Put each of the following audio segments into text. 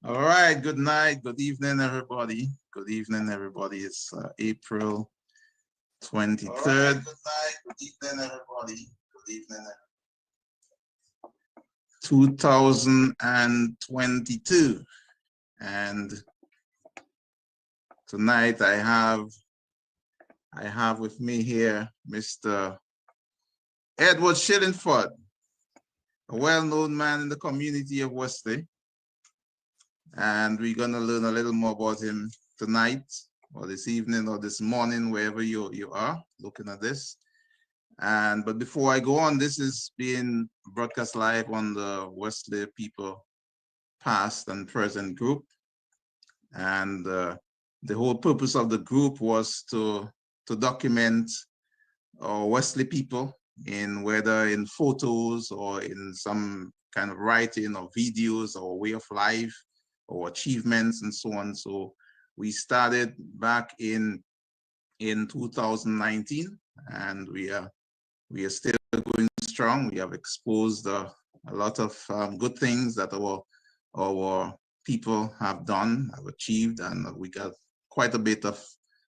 All right, good night, good evening, everybody. Good evening, everybody. It's April 23rd. Right, good night, good evening, everybody. Good evening, 2022. And tonight I have with me here Mr. Edward Shillingford, a well-known man in the community of Wesley. And we're going to learn a little more about him tonight or this evening or this morning, wherever you are looking at this. But before I go on, this is being broadcast live on the Wesley People Past and Present group. And the whole purpose of the group was to document our Wesley people, in whether in photos or in some kind of writing or videos or way of life or achievements and so on. So we started back in 2019, and we are still going strong. We have exposed a lot of good things that our people have done, have achieved, and we got quite a bit of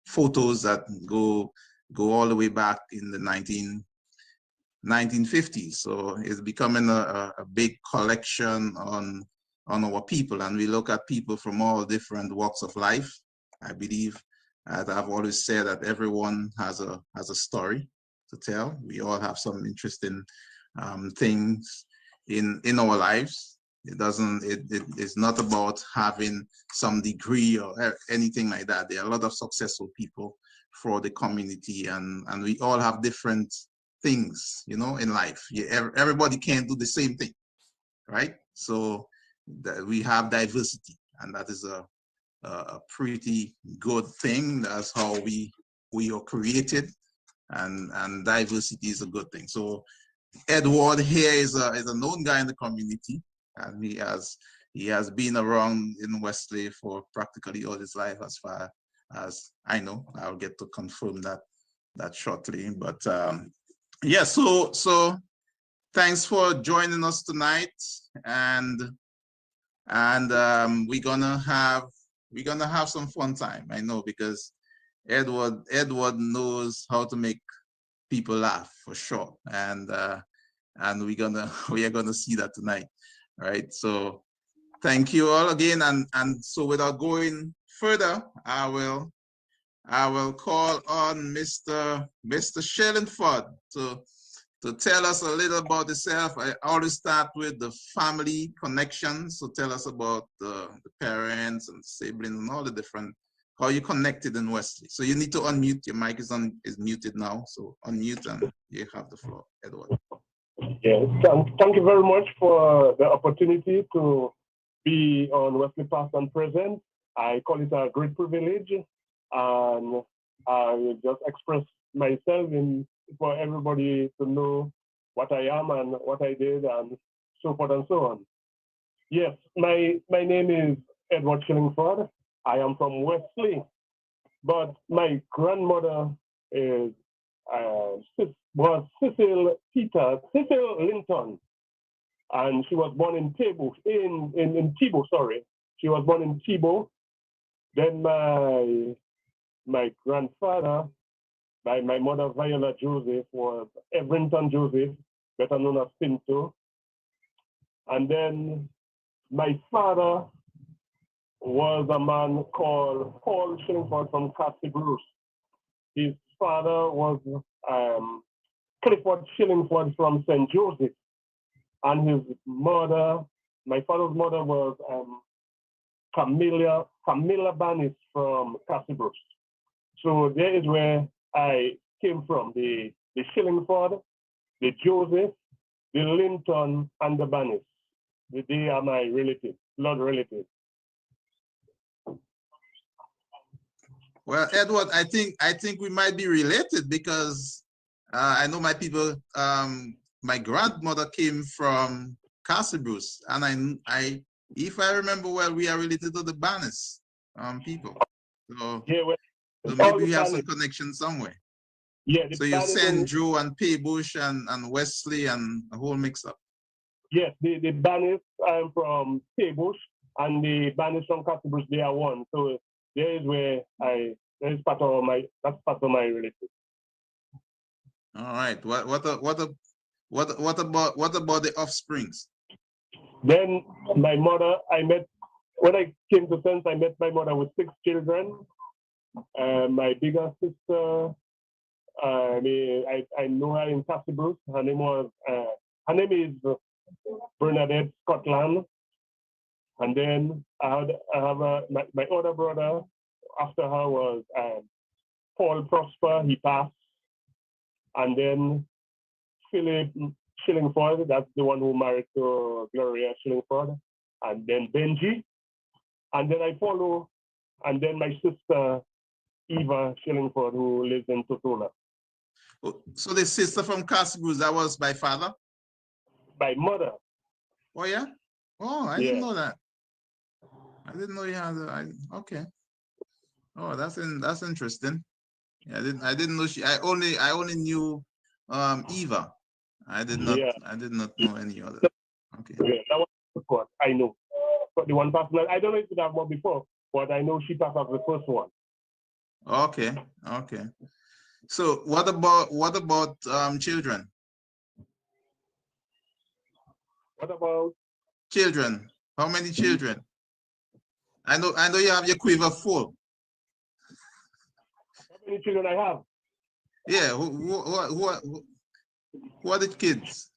photos that go all the way back in the 1950s. So it's becoming a big collection on our people, and we look at people from all different walks of life. I believe, as I've always said, that everyone has a story to tell. We all have some interesting things in our lives. It's not about having some degree or anything like that. There are a lot of successful people for the community, and we all have different things, you know, in life. Everybody can't do the same thing, right? So we have diversity, and that is a pretty good thing. That's how we are created, and diversity is a good thing. So Edward here is a known guy in the community, and he has been around in Wesley for practically all his life, as far as I know. I'll get to confirm that shortly. But yeah, so thanks for joining us tonight, and we're gonna have some fun time. I know, because Edward knows how to make people laugh for sure, and we are gonna see that tonight, right? So thank you all again, and so without going further, I will call on Mr. Shillingford to tell us a little about yourself. I always start with the family connection. So tell us about the parents and siblings and all the different, how you connected in Wesley. So you need to unmute. Your mic is muted now. So unmute and you have the floor, Edward. Yes, thank you very much for the opportunity to be on Wesley Past and Present. I call it a great privilege, and I will just express myself for everybody to know what I am and what I did and so forth and so on. Yes, my name is Edward Shillingford. I am from Wesley, but my grandmother was Cecil Linton, and she was born in Tebo, in Tebo, sorry. She was born in Tebo. Then my grandfather, by my mother Viola Joseph, was Everington Joseph, better known as Pinto. And then my father was a man called Paul Shillingford from Castle Bruce. His father was Clifford Shillingford from St. Joseph. And his mother, my father's mother, was Camilla Banis from Castle Bruce. So there is where I came from, the Shillingford, the Joseph, the Linton, and the Banis. They are my relatives, blood relatives. Well, Edward, I think we might be related, because I know my people. My grandmother came from Castle Bruce, and if I remember well, we are related to the Banis people. So, yeah, well, so maybe we have some connection somewhere. Yeah. So you send Joe and Paybush and Wesley and a whole mix up. Yes, the Banis from Paybush, and the band is from Castle Bruce. They are one. So there is where that's part of my relative. All right. What about the offsprings? Then my mother, when I came to sense, I met my mother with 6 children. My bigger sister, I know her in Castle Bruce. Her name is Bernadette Scotland. And then I have my other brother after her was Paul Prosper. He passed. And then Philip Shillingford, that's the one who married to Gloria Shillingford. And then Benji. And then I follow. And then my sister, Eva Shillingford, who lives in Totola. So the sister from Castle Bruce, that was by father? By mother. Oh, yeah? Oh, I didn't know that. I didn't know you had okay. Oh, that's interesting. Yeah, I didn't know I only knew Eva. I did not know any other. Okay. Yeah, that was the first one I know. But the one person I don't know if you have one before, but I know she passed off the first one. Okay. Okay. So what about children? What about children? How many children? I know you have your quiver full. How many children I have? Yeah, who are the kids?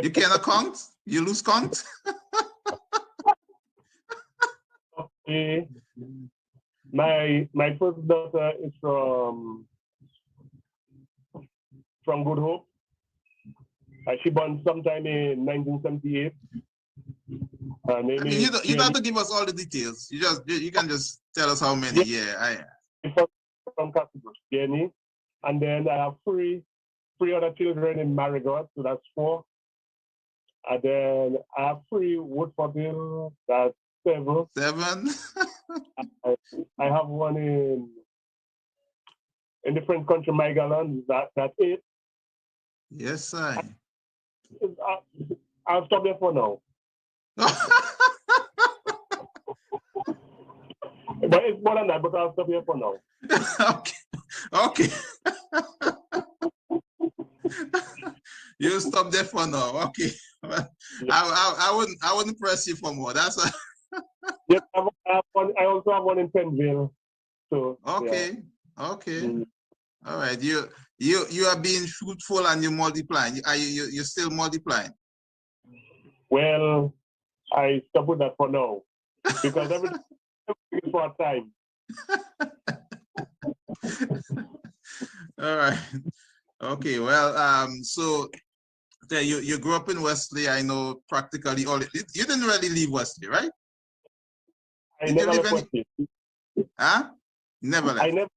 You cannot count? You lose count? Okay. My first daughter is from Good Hope. She born sometime in 1978. I mean, you don't have to give us all the details. You can just tell us how many. Yeah, from Castle Bruce, Jenny, and then I have three other children in Marigot, so that's 4. And then I have 3 Woodfordville, that's 7. 7. I have one in the French country, Magaland, that's 8. Yes, sir. I'll stop there for now. But it's more than that, but I'll stop here for now. Okay. You stop there for now. Okay. I wouldn't press you for more. That's Yes, I also have one in Penville. So okay. Yeah. Okay. All right. You are being fruitful and you're multiplying. You're still multiplying? Well, I stop with that for now because everything is for a time. All right. Okay. Well, so you grew up in Wesley. I know practically all. You didn't really leave Wesley, right? I never left Wesley. Huh? Never left. I never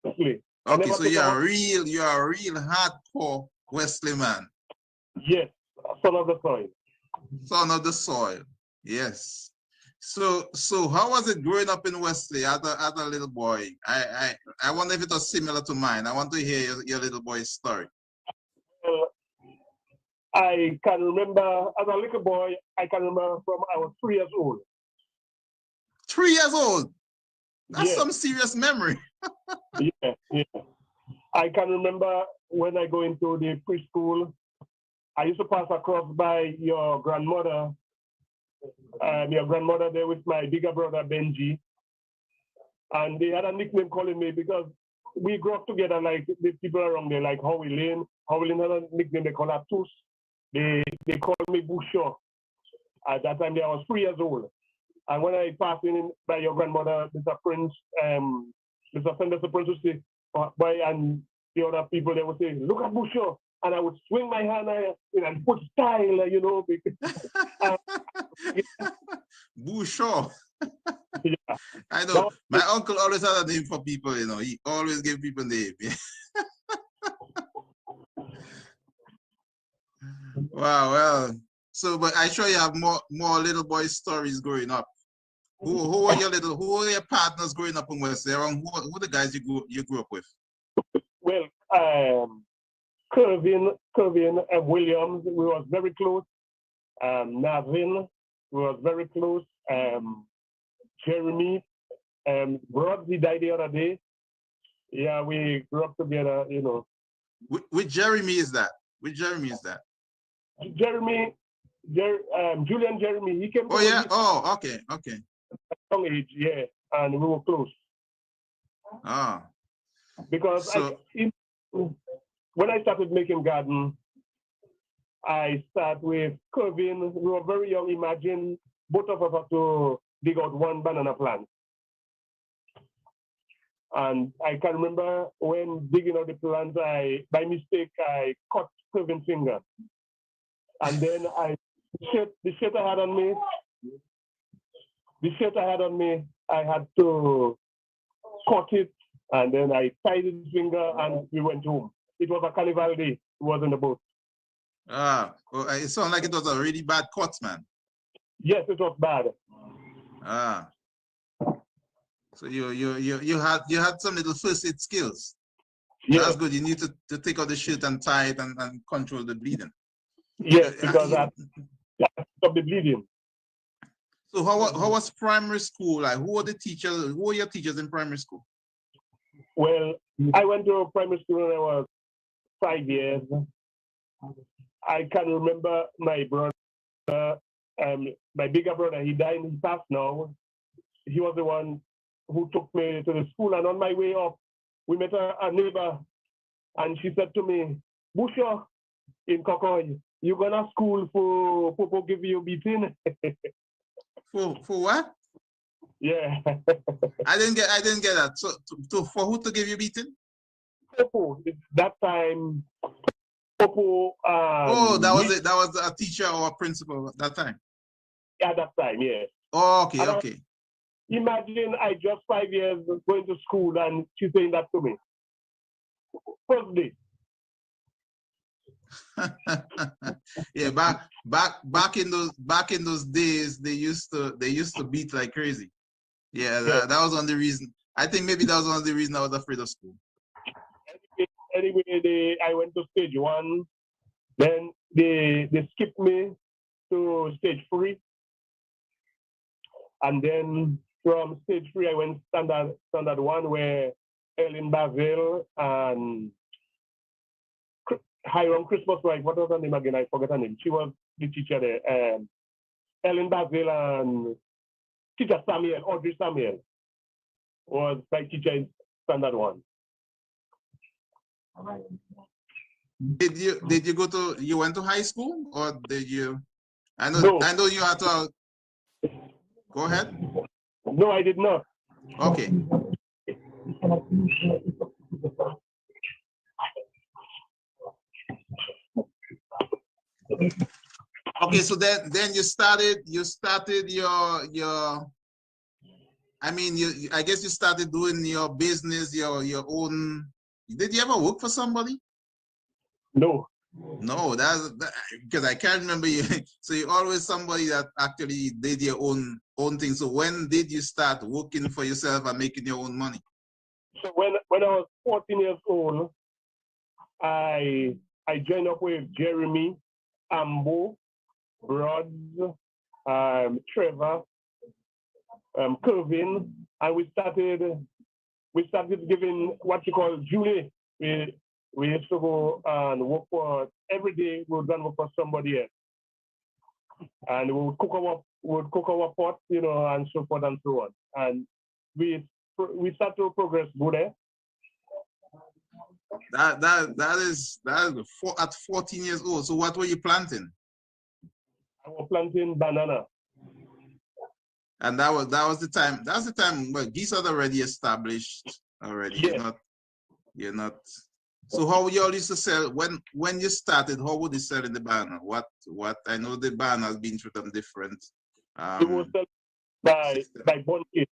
Wesley. Okay, so you're a real hardcore Wesley man. Yes, son of the soil. Son of the soil. Yes. So how was it growing up in Wesley as a little boy? I wonder if it was similar to mine. I want to hear your little boy's story. I can remember as a little boy, I remember from I was 3 years old. 3 years old? That's yes. Some serious memory. Yeah. I can remember when I go into the preschool, I used to pass across by your grandmother there with my bigger brother Benji. And they had a nickname calling me because we grew up together, like the people around there, like Howie Lane. Howie Lane had a nickname they call her Tus. They called me Bouchon. At that time, I was 3 years old. And when I passed in by your grandmother, Mr. Prince, Mr. Prince would say, boy, and the other people, they would say, look at Bouchon. And I would swing my hand and put style, you know. Bouchon. Yeah. I know. My uncle always had a name for people, you know. He always gave people names. Wow, well. So, but I sure you have more little boy stories growing up. Who are your partners growing up in Wesley? Who are the guys you grew up with? Well, Kervin Williams, we was very close. Navin, we was very close. Jeremy, Rod, he died the other day. Yeah, we grew up together, you know. Which Jeremy is that? Which Jeremy is that? Jeremy, Julian Jeremy, he came to Oh yeah. Oh, okay, okay. young age, yeah, and we were close. Ah. Because So, when I started making garden, I started with Kevin. We were very young. Imagine both of us had to dig out one banana plant. And I can remember when digging out the plant, by mistake, I cut Kevin's finger. And then the shirt I had on me, I had to cut it, and then I tied his finger, and we went home. It was a carnival day. It was in the boat. well, it sounded like it was a really bad cut, man. Yes, it was bad. So you had some little first aid skills. Yes. That's good. You need to take out the shirt and tie it and control the bleeding. Yes, because I stopped the bleeding. So how was primary school? Like, who were the teachers? Who were your teachers in primary school? Well, I went to primary school when I was 5 years. I can remember my brother, my bigger brother, he died, he passed now. He was the one who took me to the school, and on my way up, we met a neighbor, and she said to me, Busha, in Kokoy, you gonna school for Popo give you beating? For what? Yeah. I didn't get that. So for who to give you beating? Popo, that time, Popo. Oh, that was it. That was a teacher or a principal at that time. Yeah, that time, yeah. Oh, okay, and okay. Imagine I just 5 years going to school and she's saying that to me. First day. Yeah, back in those days, they used to beat like crazy. Yeah, that was one of the reason. I think maybe that was one of the reasons I was afraid of school. Anyway, I went to stage 1. Then they skipped me to stage 3. And then from stage 3, I went standard 1, where Ellen Basil and Hiram Christmas wife, what was her name again? I forgot her name. She was the teacher there. Ellen Basil and teacher Samuel, Audrey Samuel, was my teacher in standard 1. Did you go to, you went to high school, or did you? I know you had to. Go ahead. No, I did not. Okay. Okay, so then you started your I mean, I guess you started doing your business, your own. Did you ever work for somebody? No. No, that's because I can't remember you. So you're always somebody that actually did your own thing. So when did you start working for yourself and making your own money? So when I was 14 years old, I joined up with Jeremy, Ambo, Rod, Trevor, Kevin, and we started giving what you call Julie. We used to go and work for, every day we would go and work for somebody else. And we would cook our pot, you know, and so forth and so on. And we start to progress good there. That is at 14 years old. So what were you planting? I was planting banana. And that was the time. That's the time. Well, geese are already established already. Yes. You're not. So how you all used to sell when you started? How would you sell in the banner? What I know the banner has been through some different. It was sold by bunches.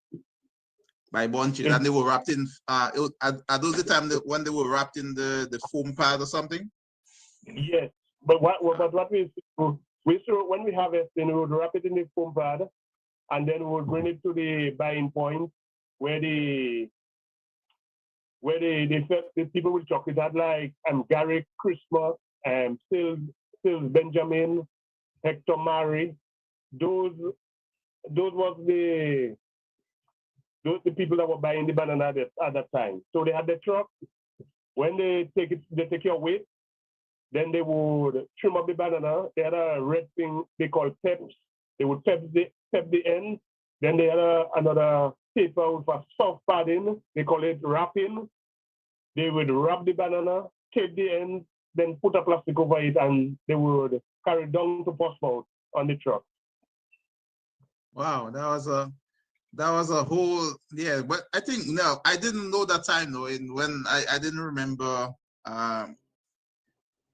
By bunches, and they were wrapped in. Are those the time when they were wrapped in the foam pad or something? Yes, but what we do, when we harvest, then we would wrap it in the foam pad, and then we would bring it to the buying point where the people will chuck it at, like Gary Christmas, Sills Benjamin, Hector Murray. Those those was the people that were buying the banana at that time. So they had the truck. When they take your weight, then they would trim up the banana. They had a red thing they call peps. They would pep the end. Then they had another paper with a soft padding. They call it wrapping. They would wrap the banana, tape the end, then put a plastic over it, and they would carry it down to Portsmouth on the truck. Wow, that was a whole, yeah. But I think no, I didn't know that time though. And when I didn't remember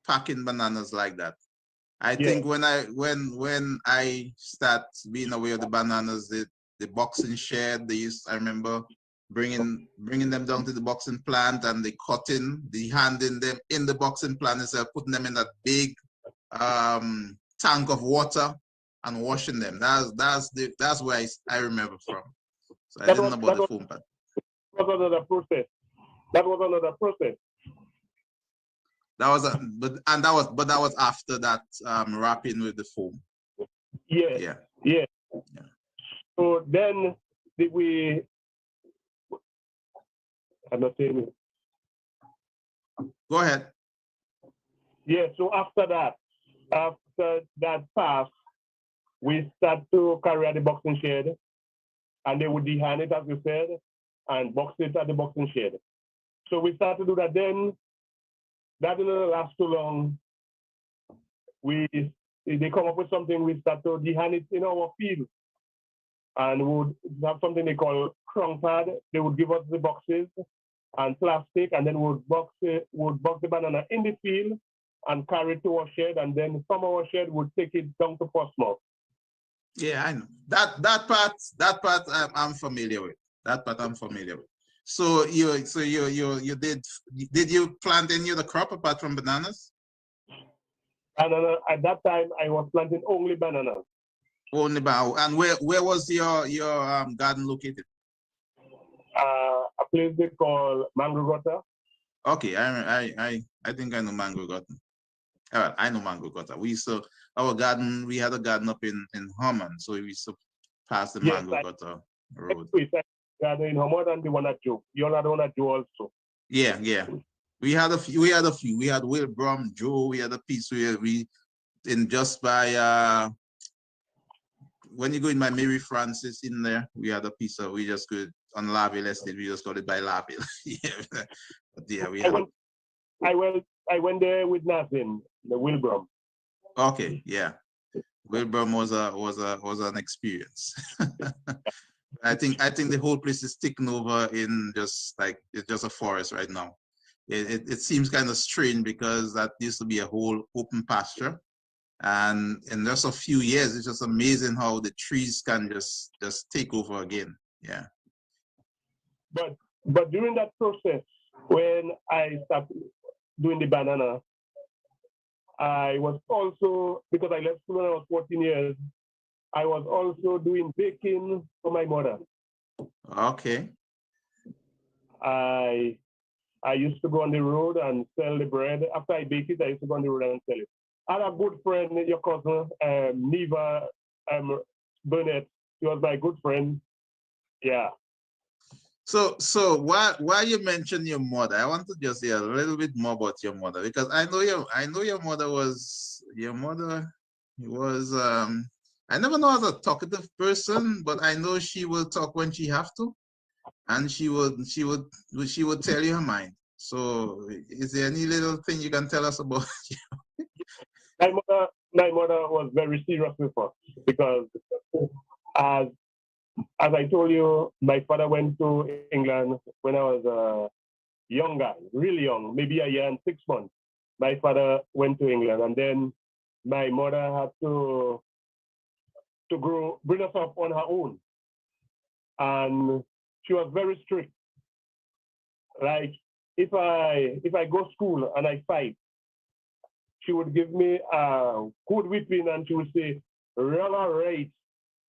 packing bananas like that. I think when I start being aware of the bananas, the boxing shed, I remember bringing them down to the boxing plant and the cutting, the handing them in the boxing plant instead of putting them in that big tank of water and washing them. That's where I remember from. So I didn't know about the foam pad. That was another process. That was another process. That was after that wrapping with the foam. Yeah. So then I'm not saying it. Go ahead. Yeah, so after that pass, we start to carry out the boxing shed, and they would dehand it, as you said, and box it at the boxing shed. So we start to do that. Then that didn't last too long. They come up with something, we start to dehand it in our field, and would have something they call crunk pad. They would give us the boxes and plastic, and then would box the banana in the field and carry it to our shed, and then from our shed would take it down to Portsmouth. Yeah, I know that part. I'm familiar with that part. I'm familiar with. So you did you plant any other crop apart from bananas? Banana at that time I was planting only bananas. Only banana. And where was your garden located? A place they call Mango Gutter. Okay, I think I know Mango Gutter. I know Mango Gutter. We used to we had a garden up in Harman, so we used to pass the Mango Gutter road. Garden in Harman and the one at Joe. You had the one at Joe also. Yeah. We had a few. We had Wilbram, Joe. We had a piece where we in just by when you go in by Mary Francis in there, we had a piece of we just could on Laville Estate. We just called it by Laville. Yeah, but yeah, I went there with nothing. The Wilbram. Okay, yeah. Wilbram was an experience. I think the whole place is taken over in just like it's just a forest right now. It seems kind of strange because that used to be a whole open pasture, and in just a few years, it's just amazing how the trees can just take over again. Yeah. But during that process, when I started doing the banana, I was also, because I left school when I was 14 years, I was also doing baking for my mother. Okay. I used to go on the road and sell the bread. After I bake it, I used to go on the road and sell it. I had a good friend, your cousin, Neva Burnett. She was my good friend. Yeah. So why you mentioned your mother, I want to just hear a little bit more about your mother, because I know your mother was I never know as a talkative person, but I know she will talk when she have to, and she would tell you her mind. So is there any little thing you can tell us about? My mother was very serious with us because as I told you, my father went to England when I was a young guy, really young, maybe a year and 6 months. My father went to England, and then my mother had to bring us up on her own. And she was very strict. Like if I go to school and I fight, she would give me a good whipping, and she would say, "Run all right.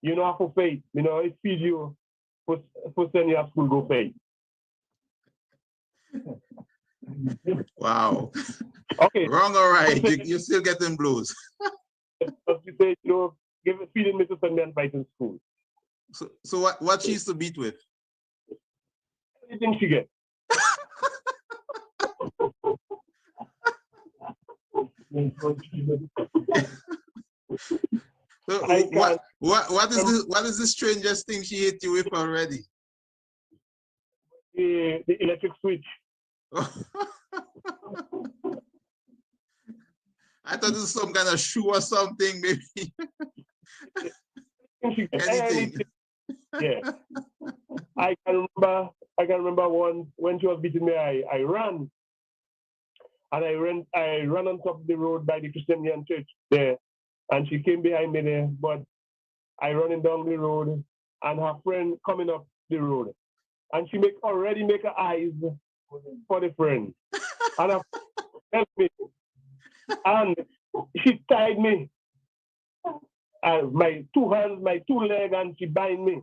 You know how to fight. You know, it feeds you for send you to school, go fight." Wow. Okay. Wrong or right, you still getting blues. She said, feeding me to send me and fight in school. So what she used to beat with? Anything she gets. So what is the strangest thing she hit you with already? The electric switch. I thought it was some kind of shoe or something, maybe. Anything. Yeah. I can remember once when she was beating me, I ran. And I ran on top of the road by the Christian church there. And she came behind me there, but I running down the road and her friend coming up the road. And she already make her eyes for the friend. And her helped me. And she tied me. My two hands, my two legs, and she bind me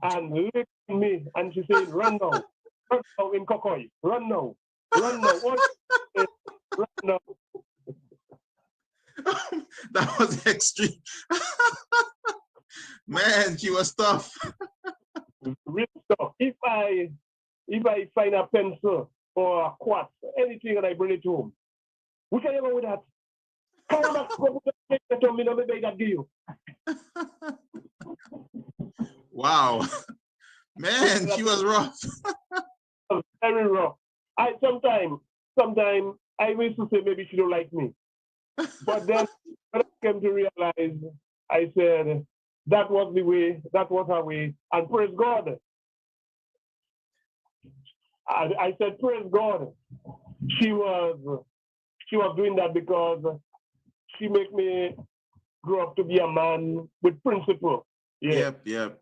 and lift me. And she said, run now in Kokoi. Run now. Run now. Run now. That was extreme. Man, she was tough. Real stuff. If I find a pencil or a quartz, anything, and I bring it home, we can go with that. Come back, to me, maybe I give you. Wow, man, she was rough. Very rough. Sometimes I used to say maybe she don't like me, but then when I came to realize, I said that was the way, that was her way, and praise God. I said praise God. She was doing that because she made me grow up to be a man with principle. Yeah. Yep.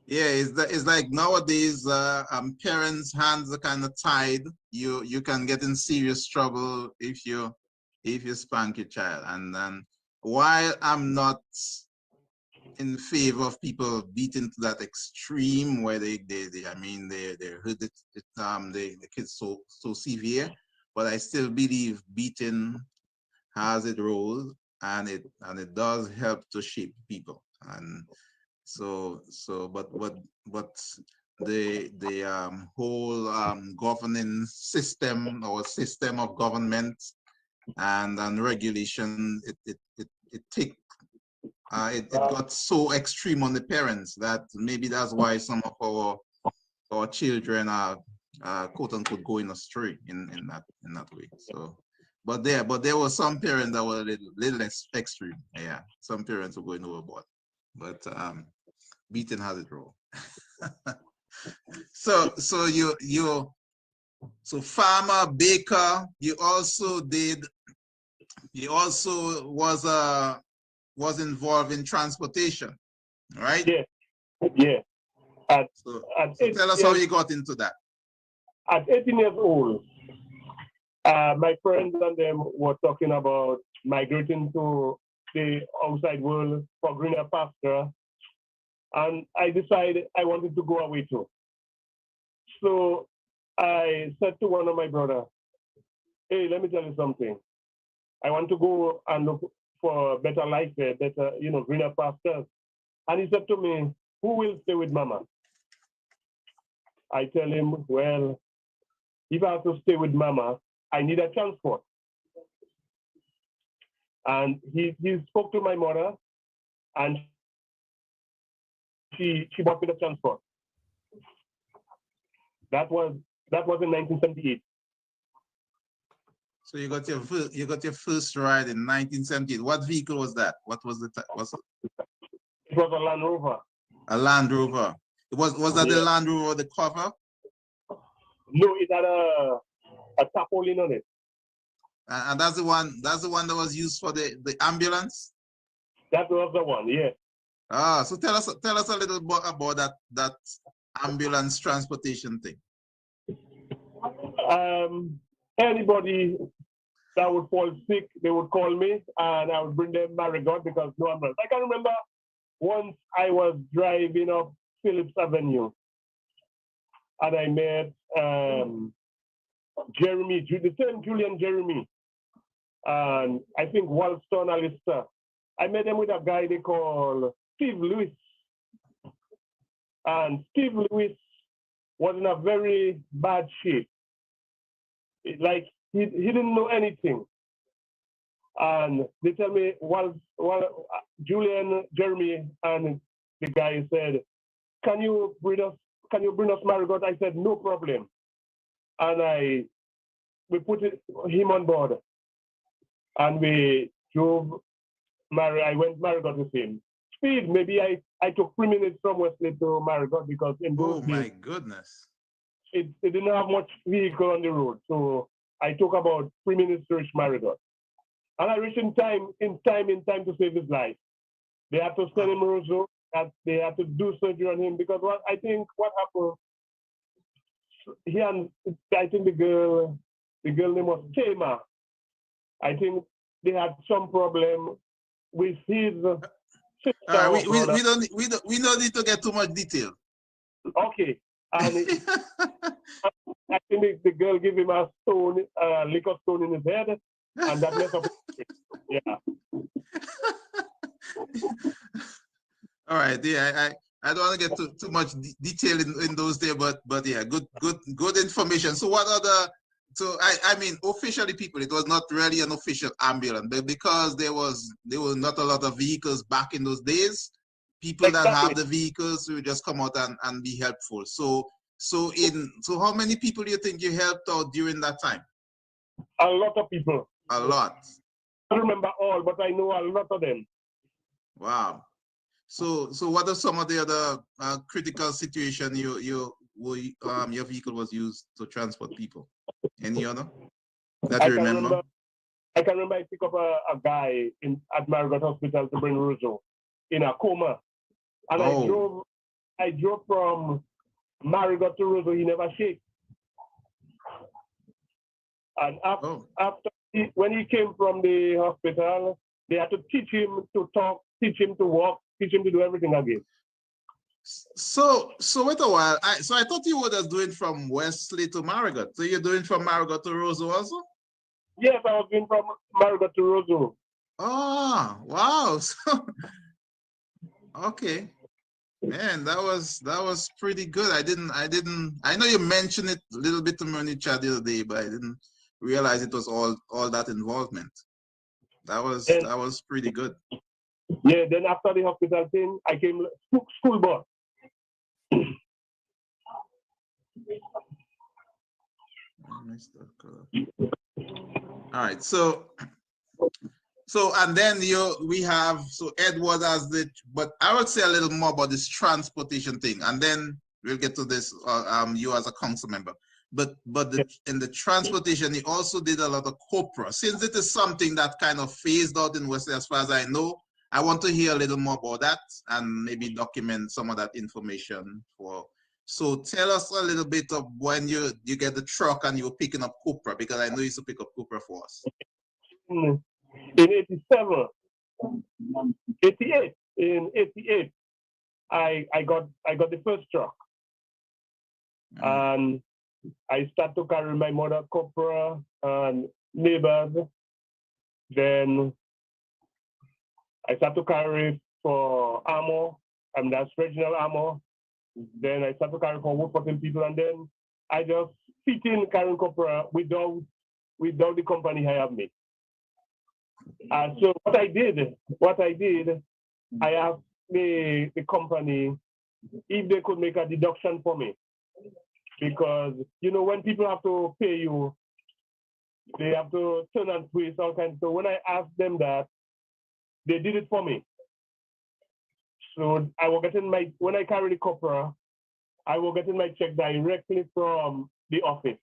Yeah, it's like nowadays, parents' hands are kind of tied. You can get in serious trouble if you spank your child. And then while I'm not in favor of people beating to that extreme where they hurt the kids so severe, but I still believe beating has its role, and it does help to shape people. And but the whole governing system or system of government and regulation, it got so extreme on the parents that maybe that's why some of our children are quote unquote going astray in that way. So but there were some parents that were a little less extreme. Yeah, some parents were going overboard, but beating has its role. So farmer, baker, you also was involved in transportation, right? Yeah. So tell us how you got into that. At 18 years old, my friends and them were talking about migrating to the outside world for greener pasture. And I decided I wanted to go away too. So I said to one of my brothers, hey, let me tell you something. I want to go and look for a better life there, better, greener pastures. And he said to me, who will stay with mama? I tell him, well, if I have to stay with mama, I need a transport. And he spoke to my mother, and she bought me the transport. That was in 1978. So you got your first ride in 1978. What vehicle was that? What was it? It was a Land Rover. A Land Rover. Was that the Land Rover with the cover? No, it had a tarpaulin on it. And that's the one that was used for the ambulance? That was the one, yeah. So tell us a little bit about that ambulance transportation thing. Anybody that would fall sick, they would call me, and I would bring them Marigot because no ambulance. I can remember once I was driving up Phillips Avenue, and I met Jeremy, the same Julian Jeremy, and I think Walston Alistair. I met them with a guy they call Steve Lewis. and Steve Lewis was in a very bad shape. Like he didn't know anything. And they tell me while Julian, Jeremy, and the guy said, "Can you bring us Marigot?" I said, "No problem." And we put him on board, and we drove. I went Marigot with him. Speed, maybe I took 3 minutes from Wesley to Marigot because in those days, my goodness, it didn't have much vehicle on the road, so I took about 3 minutes to reach Marigot. And I reached in time to save his life. They had to send him Roseau. They had to do surgery on him because what happened, I think the girl name was Tama. I think they had some problem with his sister. We don't need to get too much detail. Okay. And I think the girl gave him a liquor stone in his head. And that messed up. Yeah. All right. Yeah, I don't want to get too much detail in those days, but yeah, good information. So what other? So I mean, officially, people, it was not really an official ambulance, but because there were not a lot of vehicles back in those days, people that have the vehicles will just come out and be helpful. So how many people do you think you helped out during that time? A lot of people. A lot. I don't remember all, but I know a lot of them. Wow. So what are some of the other critical situations your vehicle was used to transport people? Any other that you remember? I can remember I picked up a guy at Marigot Hospital to bring Roseau in a coma, and I drove from Marigot to Roseau. He never shake. And after when he came from the hospital, they had to teach him to talk, teach him to walk, teach him to do everything again. So wait a while. I thought you were just doing from Wesley to Marigot. So you're doing from Marigot to Roseau also? Yes, I was doing from Marigot to Roseau. Oh, wow. So, okay. Man, that was pretty good. I know you mentioned it a little bit to me when you chatted the other day, but I didn't realize it was all that involvement. That was pretty good. Yeah, then after the hospital thing, I came school bus. All right, so and then we have Edward as but I would say a little more about this transportation thing, and then we'll get to this you as a council member. But in the transportation, he also did a lot of copra. Since it is something that kind of phased out in Wesley, as far as I know, I want to hear a little more about that and maybe document some of that information for. So tell us a little bit of when you get the truck and you're picking up copra, because I know you used to pick up copra for us. In 87, 88, in 88, I got the first truck. And I started to carry my mother copra and neighbors. Then I started to carry for armor, and that's regional armor. Then I started to carry for wood-putting people, and then I just fit in carrying copra without the company hired me. So what I did, I asked the company if they could make a deduction for me. Because, when people have to pay you, they have to turn and twist all kinds. So when I asked them that, they did it for me. So I was getting when I carry the copra, I was getting my check directly from the office.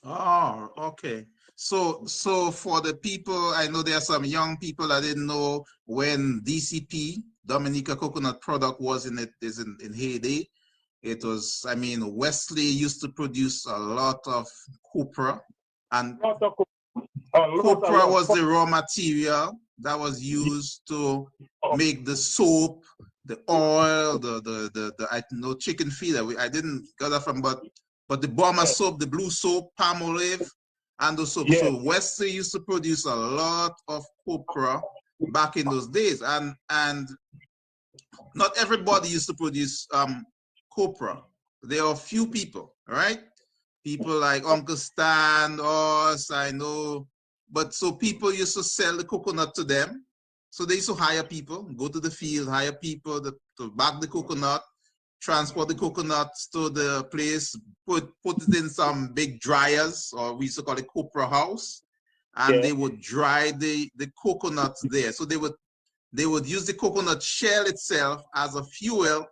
Oh, okay. So for the people, I know there are some young people that didn't know when DCP, Dominica Coconut Product, was in heyday. It was, I mean, Wesley used to produce a lot of copra, and copra was the raw material that was used to make the soap, the oil, I know chicken feeder. I didn't get that from, but the Burma soap, the blue soap, palm olive, and the soap. So Wesley used to produce a lot of copra back in those days, and not everybody used to produce copra. There are a few people, right? People like Uncle Stan, us, I know. But so people used to sell the coconut to them. So they used to hire people, go to the field, hire people to bag the coconut, transport the coconuts to the place, put it in some big dryers, or we used to call it copra house, and they would dry the coconuts there. So they would use the coconut shell itself as a fuel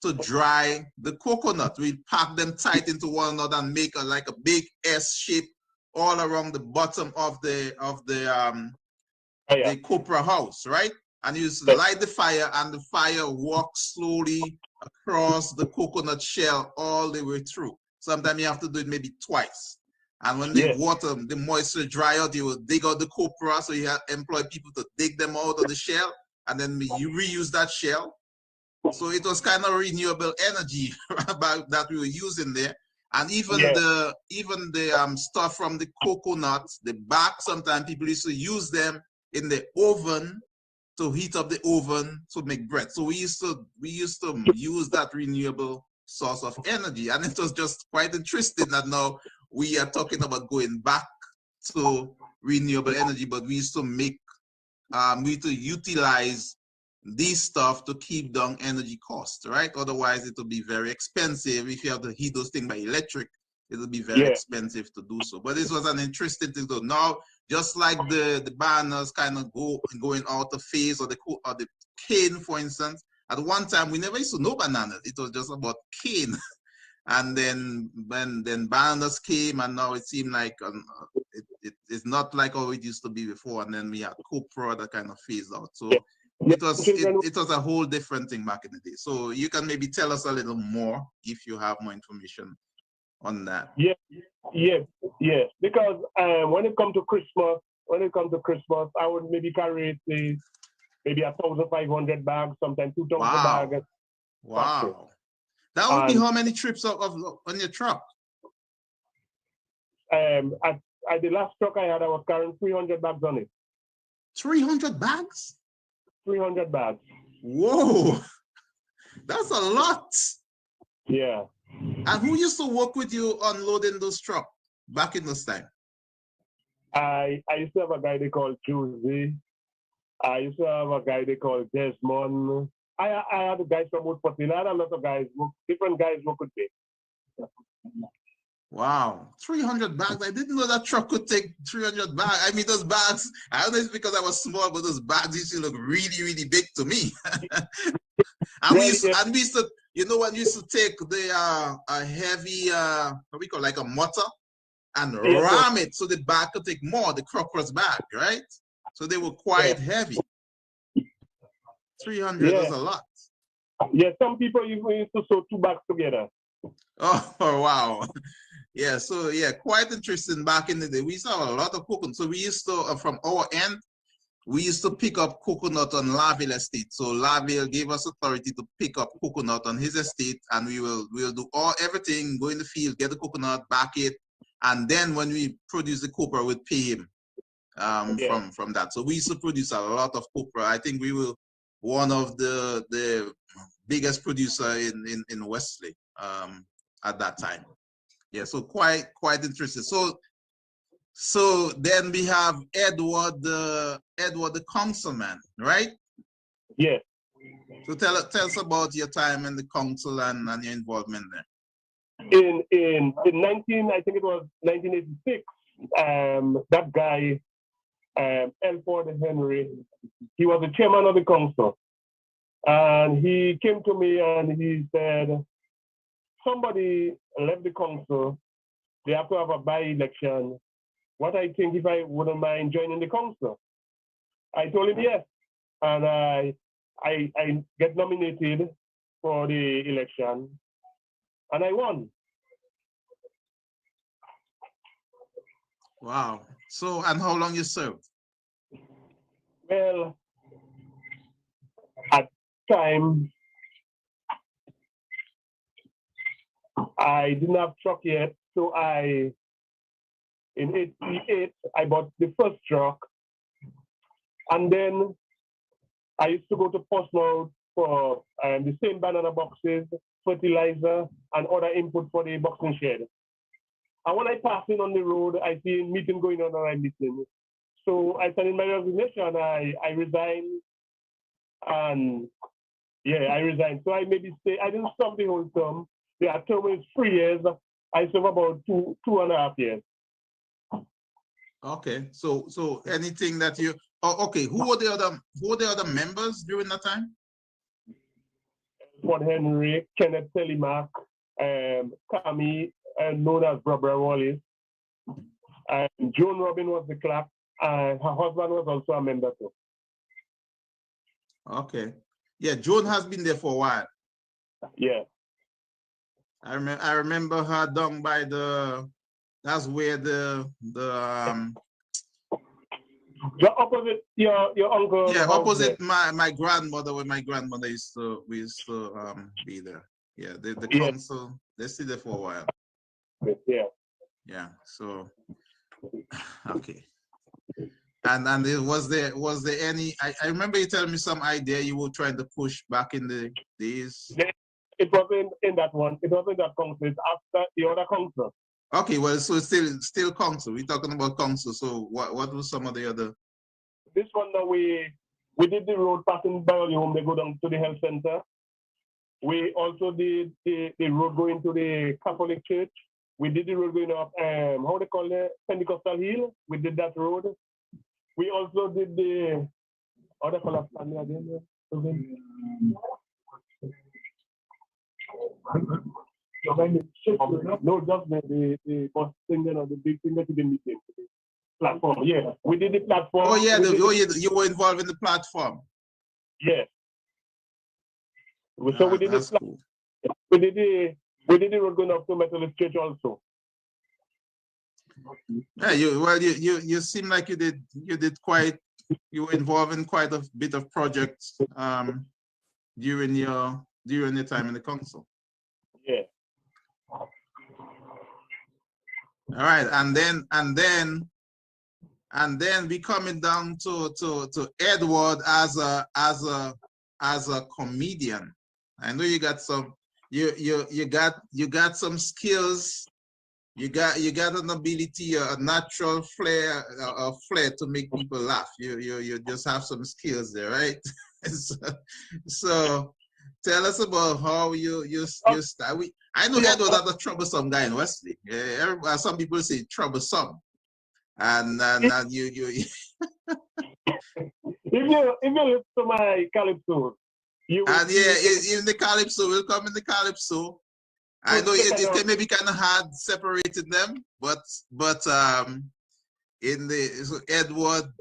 to dry the coconut. We pack them tight into one another and make like a big S shape all around the bottom of the copra house, right? And you just light the fire, and the fire walks slowly across the coconut shell all the way through. Sometimes you have to do it maybe twice. And when the water, the moisture dry out, you will dig out the copra. So you have employ people to dig them out of the shell, and then you reuse that shell. So it was kind of renewable energy that we were using there. And even the stuff from the coconuts, the bark, sometimes people used to use them in the oven to heat up the oven to make bread. So we used to use that renewable source of energy. And it was just quite interesting that now we are talking about going back to renewable energy, but we used to make, we used to utilize this stuff to keep down energy costs, right? Otherwise, it will be very expensive. If you have to heat those things by electric, it will be very expensive to do so. But this was an interesting thing to now, just like the bananas kind of going out of phase, or the cane, for instance. At one time, we never used to know bananas. It was just about cane. And then bananas came, and now it seemed like it's not like how it used to be before. And then we had copra that kind of phased out. So it was a whole different thing back in the day. So you can maybe tell us a little more if you have more information on that. Yes. Because when it comes to Christmas, I would maybe carry maybe 1,500 bags, sometimes 2,000 bags. Wow. That would be how many trips on your truck? At the last truck I had, I was carrying 300 bags on it. 300 bags? 300 bags. Whoa, that's a lot. Yeah. And who used to work with you unloading those trucks back in those time? I used to have a guy they called Tuesday. I used to have a guy they called Desmond. I had a guys from Woodport. I had a lot of guys, different guys work with me. Wow, 300 bags. I didn't know that truck could take 300 bags. I mean, those bags, I don't know if it's because I was small, but those bags used to look really, really big to me. And we used to, you know, when you used to take the a heavy, what we call like a mortar, and ram it so the bag could take more, the crocker's bag, right? So they were quite heavy. 300 was a lot. Yeah, some people used to sew 2 bags together. Oh, wow. Yeah, so yeah, quite interesting back in the day. We used to have a lot of coconut. So we used to, from our end, we used to pick up coconut on Laville estate. So Laville gave us authority to pick up coconut on his estate, and we'll do everything, go in the field, get the coconut, back it, and then when we produce the copra, we'll pay him from that. So we used to produce a lot of copra. I think we were one of the biggest producer in Wesley at that time. Yeah, so quite interesting. So then we have Edward the councilman, right? Yeah. So tell us about your time in the council and your involvement there. In 1986, that guy, Edward Henry, he was the chairman of the council, and he came to me and he said, somebody left the council, they have to have a by-election. What I think if I wouldn't mind joining the council? I told him yes, and I get nominated for the election, and I won. Wow. So, and how long you served? Well, at time, I didn't have truck yet, so in 88, I bought the first truck, and then I used to go to Portsmouth for the same banana boxes, fertilizer, and other input for the boxing shed. And when I pass in on the road, I see a meeting going on and I'm listening. So I sent in my resignation. I resigned, and yeah, I resigned. So I maybe stay. I didn't stop the whole term. The term is 3 years. I served about two and a half years. Okay. So anything that you? Oh, okay. Who were the other members during that time? Fort Henry, Kenneth Telemark, Kami, known as Barbara Wallace, and Joan Robin was the clerk, and her husband was also a member too. Okay. Yeah, Joan has been there for a while. Yeah. I remember her down by that's where the opposite your uncle. Yeah, opposite my grandmother, where my grandmother used to be there. Yeah, the council, they stayed there for a while. Yeah. Yeah. So okay. And was there any? I remember you telling me some idea you were trying to push back in the days. It wasn't in that one. It wasn't that council. It's after the other council. Okay, well, so it's still council. We're talking about council. So what was some of the other? This one that we did the road passing by your home. They go down to the health center. We also did the road going to the Catholic Church. We did the road going up how they call it, Pentecostal Hill. We did that road. We also did the other color again. No, just the first finger or the big finger to the meeting. Platform. Yeah, we did the platform. Oh yeah, you were involved in the platform. Yeah. So we did this. Cool. We did the road going up to Methodist Church also. Yeah, you seem like you were involved in quite a bit of projects during your time in the council. Yeah. All right, and then we coming down to Edward as a comedian. I know you got some you got some skills. You got an ability, a natural flair to make people laugh. You just have some skills there, right? so tell us about how you start. I know Edward is a troublesome guy in Wesley. Yeah, some people say troublesome, and you. if you listen to my calypso, in the calypso, we'll come in the calypso. I know it can maybe kind of hard separating them, but so Edward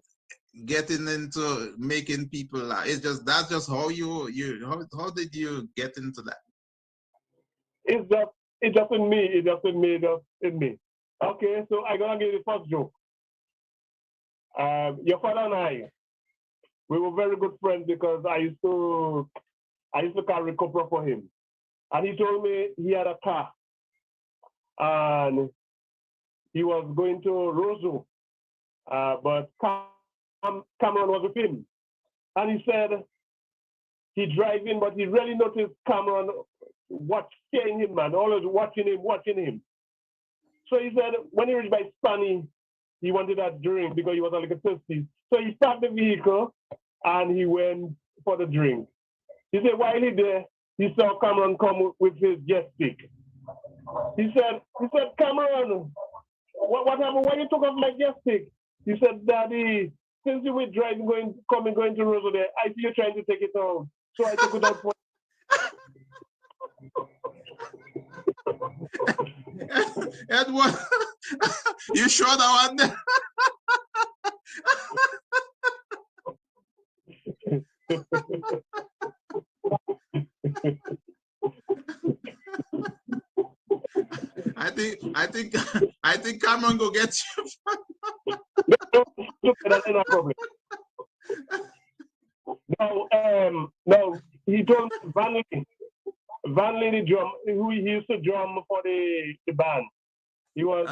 getting into making people laugh. That's just how how did you get into that? It's just in me. It's just in me. Okay, so I'm gonna give you the first joke. Your father and I, we were very good friends because I used to carry copra for him. And he told me he had a car and he was going to Roseau, but Cameron was with him. And he said he driving, but he really noticed Cameron watching him, man, always watching him. So he said when he reached by Spani, he wanted a drink because he was a little thirsty. So he started the vehicle and he went for the drink. He said while he there, he saw Cameron come with his jet stick. He said, Cameron, what happened? Why you took off my jet stick? He said, Daddy, since you were driving, going to Roseau there, I see you trying to take it out. So I took it out for Edward, you sure that one? I think Cameron go get you. No problem. No, he told Van Lee the drum, who he used to drum for the band. He was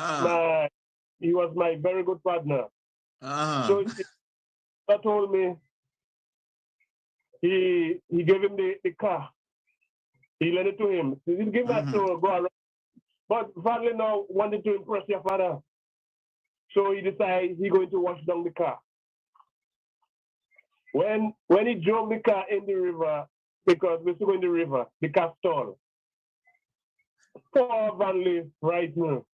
my very good partner. So he told me, he gave him the car. He lent it to him. He didn't give that to go around. But Vanley now wanted to impress your father. So he decided he's going to wash down the car. When he drove the car in the river, because we're still in the river, the car stalled. Poor Vanley right now.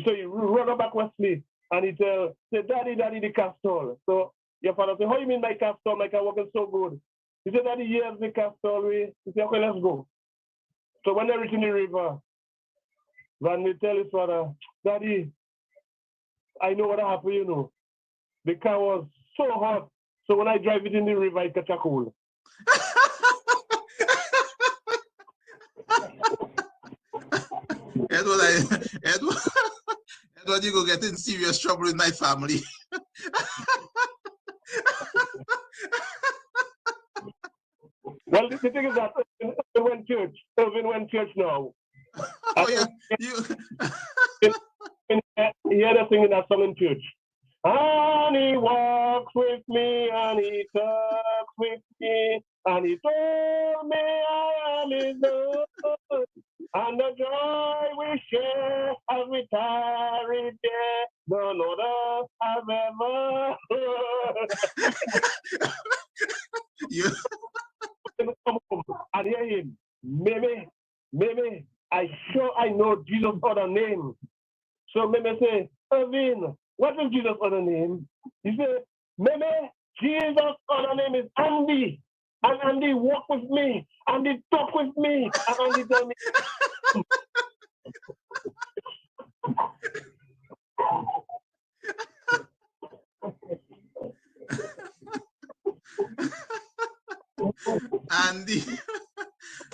So he run back Wesley and he said, Daddy, the car stalled. So your father said, how you mean my car stalled? My car working so good. He said, Daddy, yes, the car stalled. He said, okay, let's go. So when they reach in the river, Vanley tell his father, Daddy, I know what happened, you know. The car was so hot. So when I drive it in the river, I catch a cold. Edward, you go get in serious trouble in my family. Well, the thing is that Irvin went church now. Oh, yeah. He had a singing that song in church. And he walks with me, and he talks with me, and he told me I am his own, and the joy we share as we tarry there, none other has ever heard. You come home and hear him, Mimi, I know Jesus' other name. So Mimi say, Irvin, what is Jesus' other name? He said, Mimi, Jesus' other name is Andy. And Andy walk with me. Andy talk with me. And Andy tell me. Andy.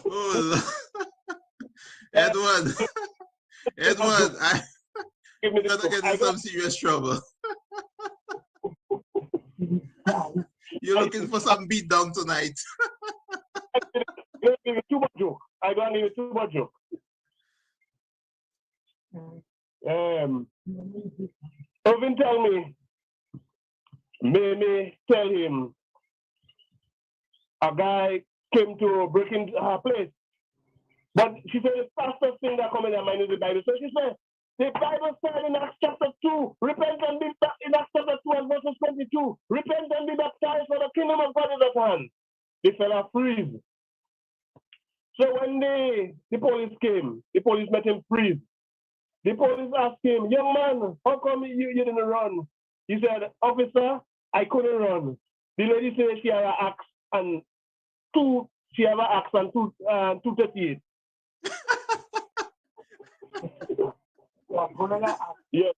Oh, Edward, I'm gonna get in some serious trouble. You're looking for some beat down tonight. Don't give it too much joke. I don't give it too much joke. Irvin tell me, Mimi tell him, a guy came to break into her place. But she said the fastest thing that come in her mind is the Bible. So she said, the Bible said in Acts chapter 2, repent and be in Acts chapter 2 and verses 22, repent and be baptized for the kingdom of God is at hand. The fella freeze. So when the police came, the police met him freeze. The police asked him, young man, how come you didn't run? He said, officer, I couldn't run. The lady said she had an axe and two 238. Yes.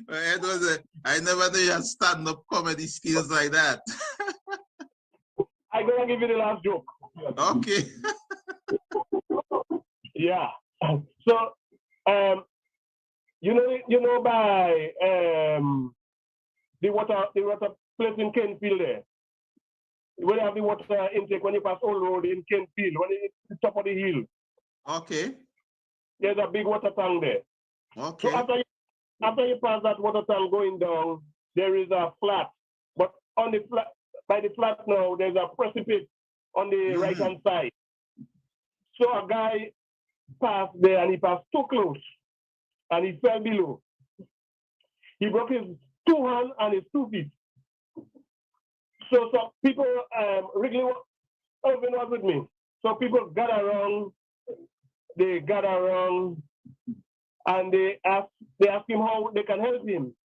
Edward, I never knew you had stand-up comedy skills like that. I'm gonna give you the last joke. Okay. Yeah. So, you know by the water place in Kenfield there. Where you have the water intake when you pass Old Road in Kenfield, when it's the top of the hill. Okay. There's a big water tank there. Okay. So after you pass that water tank going down, there is a flat. But on the flat, by the flat now, there's a precipice on the right-hand side. So a guy passed there and he passed too close and he fell below. He broke his 2 hands and his 2 feet. So some people, Wrigley Irvin was with me. So people gather around and they ask him how they can help him.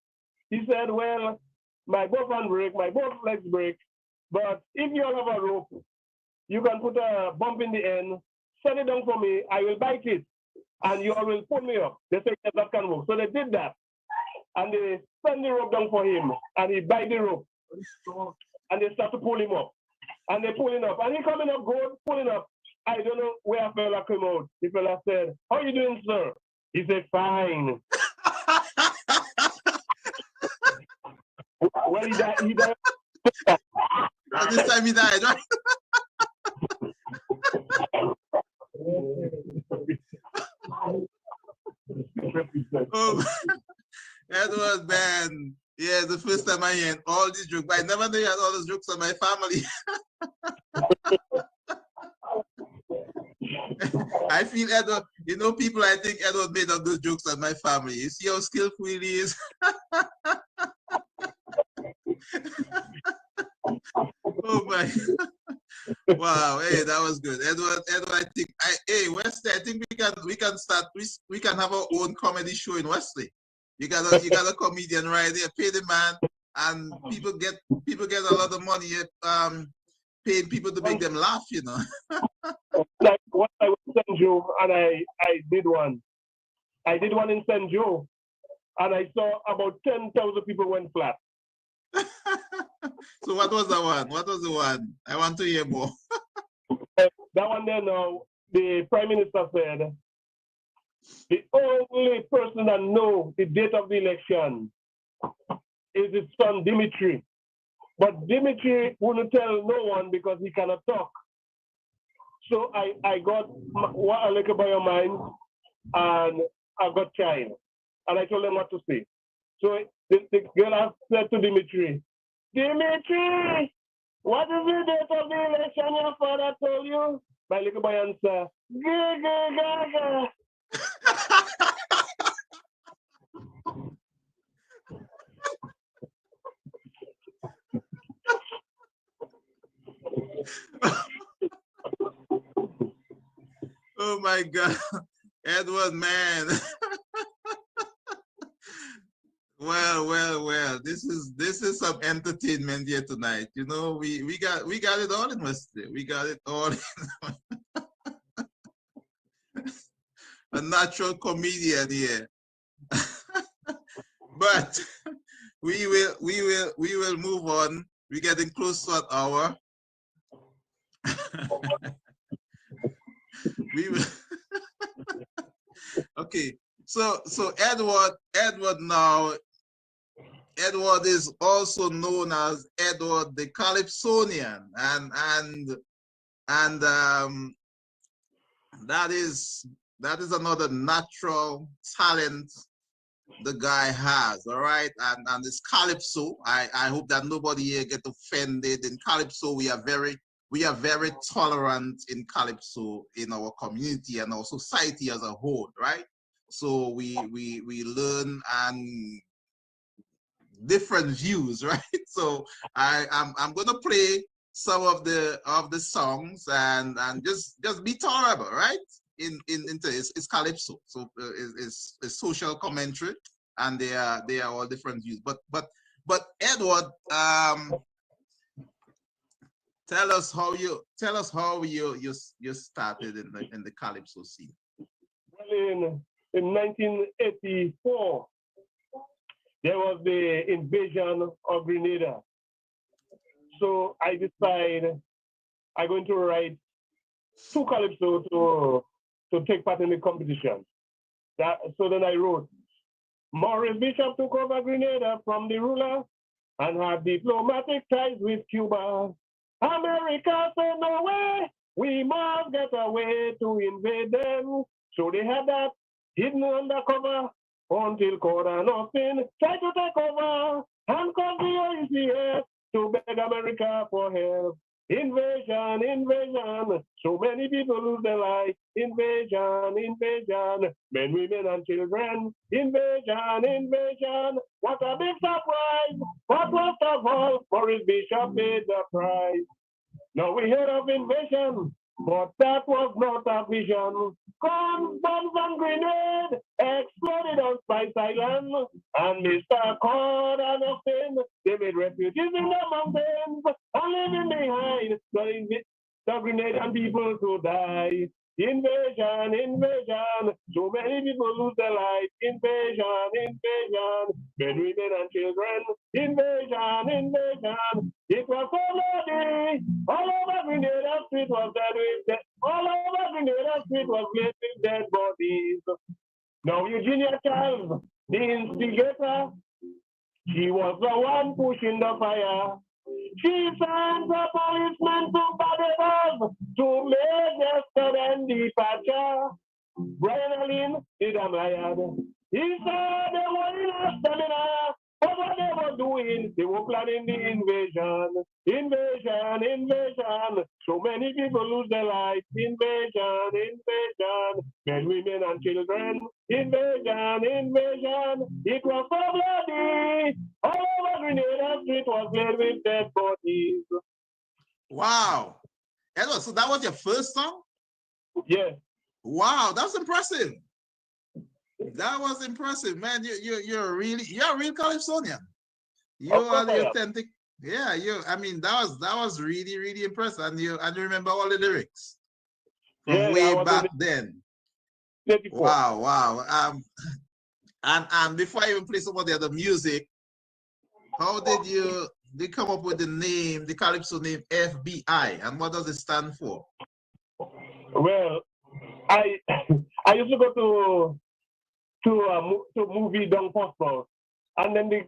He said, well, my both hands break, my both legs break, but if you all have a rope, you can put a bump in the end, set it down for me, I will bite it, and you all will pull me up. They said, yes, that can work. So they did that. And they send the rope down for him, and he bite the rope. And they start to pull him up. And they pull him up. And he coming up good, pulling up. I don't know where a fella came out. The fella said, how are you doing, sir? He said, fine. Well, he died. This time he died, right? Oh, Edward, man, Yeah, the first time I heard all these jokes, but I never knew you had all those jokes on my family. I feel Edward, you know, people, I think Edward made up those jokes on my family. You see how skillful he is? Oh my. Wow, hey, that was good. Edward, I think, hey, Wesley, I think we can start, we can have our own comedy show in Wesley. You got a comedian right there, pay the man, and people get a lot of money paying people to make them laugh, you know. Like what I was St. Joe, and I did one. I did one in St. Joe, and I saw about 10,000 people went flat. So what was the one? What was the one? I want to hear more. That one there now, the Prime Minister said, the only person that knows the date of the election is his son Dimitri. But Dimitri wouldn't tell no one because he cannot talk. So I got what a little by your mind, and I got child. And I told them what to say. So the girl has said to Dimitri, Dimitri, what is the date of the election your father told you? My little boy answer, gaga. Oh my God, Edward, man. Well. This is some entertainment here tonight. You know, we got it all in Wesley. We got it all in a natural comedian here. But we will move on. We're getting close to an hour. We will. Okay. So Edward now. Edward is also known as Edward the Calypsonian, and that is another natural talent the guy has. All right, and it's Calypso. I hope that nobody here get offended. In Calypso, we are very tolerant in Calypso, in our community and our society as a whole, right? So we learn and different views, right? So I'm gonna play some of the songs and just be tolerable, right? Into it's calypso, so it's social commentary, and they are all different views. But Edward, tell us how you started in the calypso scene. Well, in 1984, there was the invasion of Grenada. So I decided I'm going to write 2 calypso to take part in the competition. So then I wrote, Morris Bishop took over Grenada from the ruler and had diplomatic ties with Cuba. America said, no way, we must get away to invade them. So they had that hidden undercover until Cora Austin tried to take over and cause the ICS to beg America for help. Invasion. So many people lose their life. Invasion. Men, women, and children. Invasion. What a big surprise. But most of all, Morris Bishop paid the price. Now we heard of invasion, but that was not a vision. Guns, bombs, and grenades exploded on Spice Island, and Mr. Cord and Austin, they made refugees in the mountains, and leaving behind the Grenadian people to die. Invasion. So many people lose their life. Invasion. Men, women, and children. Invasion. It was so bloody. All over Grenada Street was dead with dead. All over Grenada Street was lit with dead bodies. Now Eugenia Charles, the instigator, she was the one pushing the fire. She sent the policemen to Barbados to make the sudden departure. Brian Allen did a myad. He said they were in a stamina, but That's what they were doing. They were planning the invasion. Invasion, invasion. So many people lose their lives. Invasion, invasion. Men, women, and children. Invasion, invasion. It was so bloody. All over Grenada Street was laid with dead bodies. Wow. Edward, so that was your first song? Yeah. Wow, that's impressive. That was impressive, man. You're a real Calypsonian. You are the authentic. Yeah, I mean, that was really, really impressive. And you remember all the lyrics from way back then. 34. Wow. And before I even play some of the other music, how did you come up with the name, the Calypso name FBI, and what does it stand for? Well, I used to go to a movie down Postport, and then the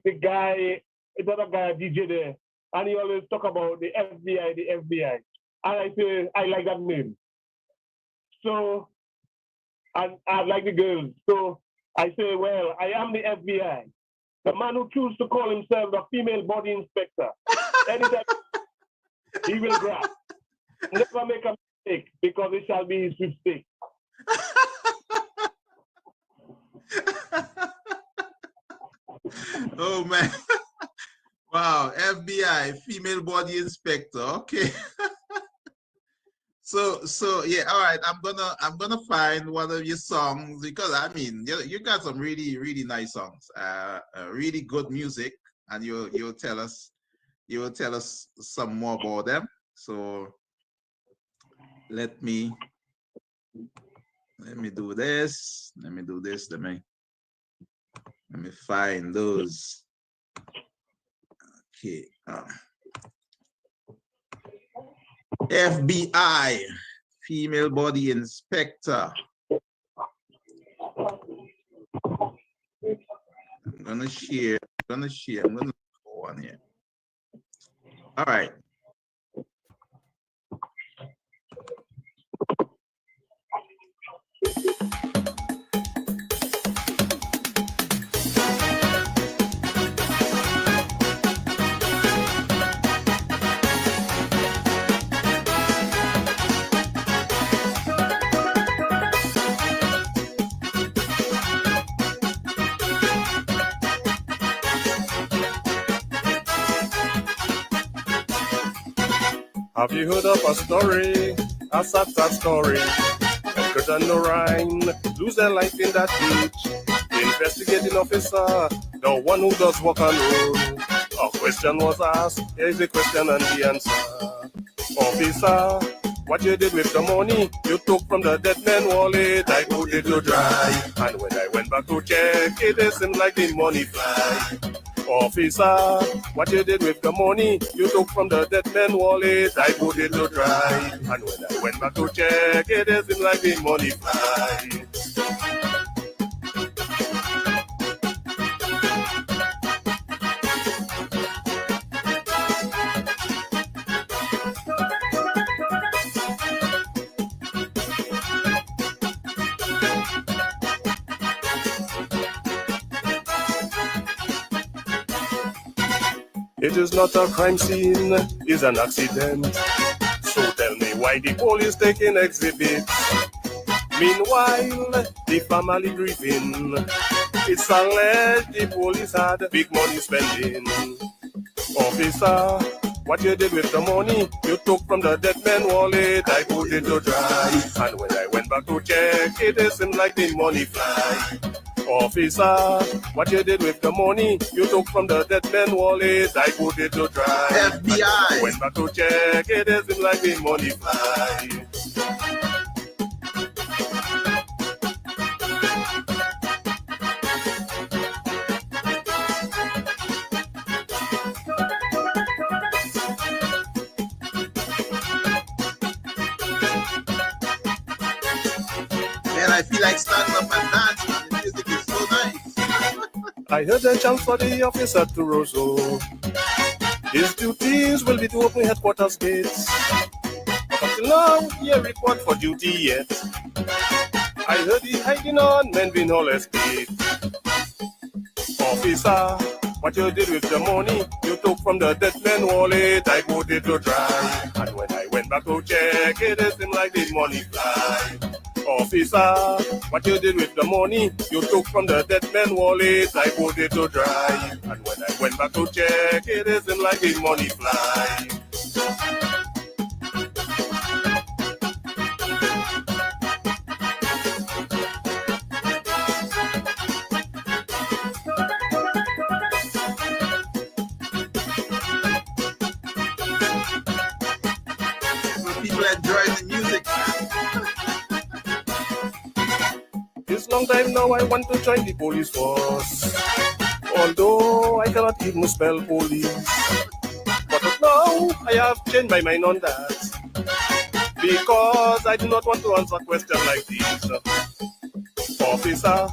other guy DJ there, and he always talk about the FBI, and I say I like that name. So, and I like the girls. So I say, well, I am the FBI, the man who chooses to call himself the female body inspector. Anytime he will grab. Never make a mistake, because it shall be his mistake. Oh man. Wow, FBI, female body inspector. Okay. So yeah, all right. I'm gonna find one of your songs, because I mean you got some really, really nice songs, really good music, and you'll tell us some more about them. So let me do this. Let me find those. Okay. FBI, female body inspector. I'm gonna share. I'm gonna go on here. All right. Have you heard of a story, a sad story? Edward and Lorraine lose their life in that beach. The investigating officer, the one who does walk on road. A question was asked, here is the question and the answer. Officer, what you did with the money you took from the dead man wallet? I put it to dry, and when I went back to check, it seemed like the money fly. Officer, what you did with the money you took from the dead man wallet? I put it to dry, and when I went back to check, it seemed like the money fly. It is not a crime scene, it's an accident. So tell me why the police taking exhibits. Meanwhile, the family grieving. It's alleged the police had big money spending. Officer, what you did with the money you took from the dead man wallet? I put it to dry, and when I went back to check, it seemed like the money fly. Officer, what you did with the money you took from the dead man wallet? I put it to dry. FBI. Went back to check, it seemed like the money fly. Man, I feel like standing up and dancing. The music is so nice. I heard a chant for the officer to Rosso. His duties will be to open headquarters gates. But until now, he ain't report for duty yet. I heard he hiding on men being all escape. Officer, what you did with the money you took from the dead man wallet. I put it to dry, and when I went back to check, it seemed like the money fly. Officer, what you did with the money you took from the dead man wallet. I put it to dry, and when I went back to check, it seemed like the money fly. People enjoy the music. This long time now I want to join the police force, although I cannot even spell police. But now I have changed my mind on that, because I do not want to answer questions like this. Officer,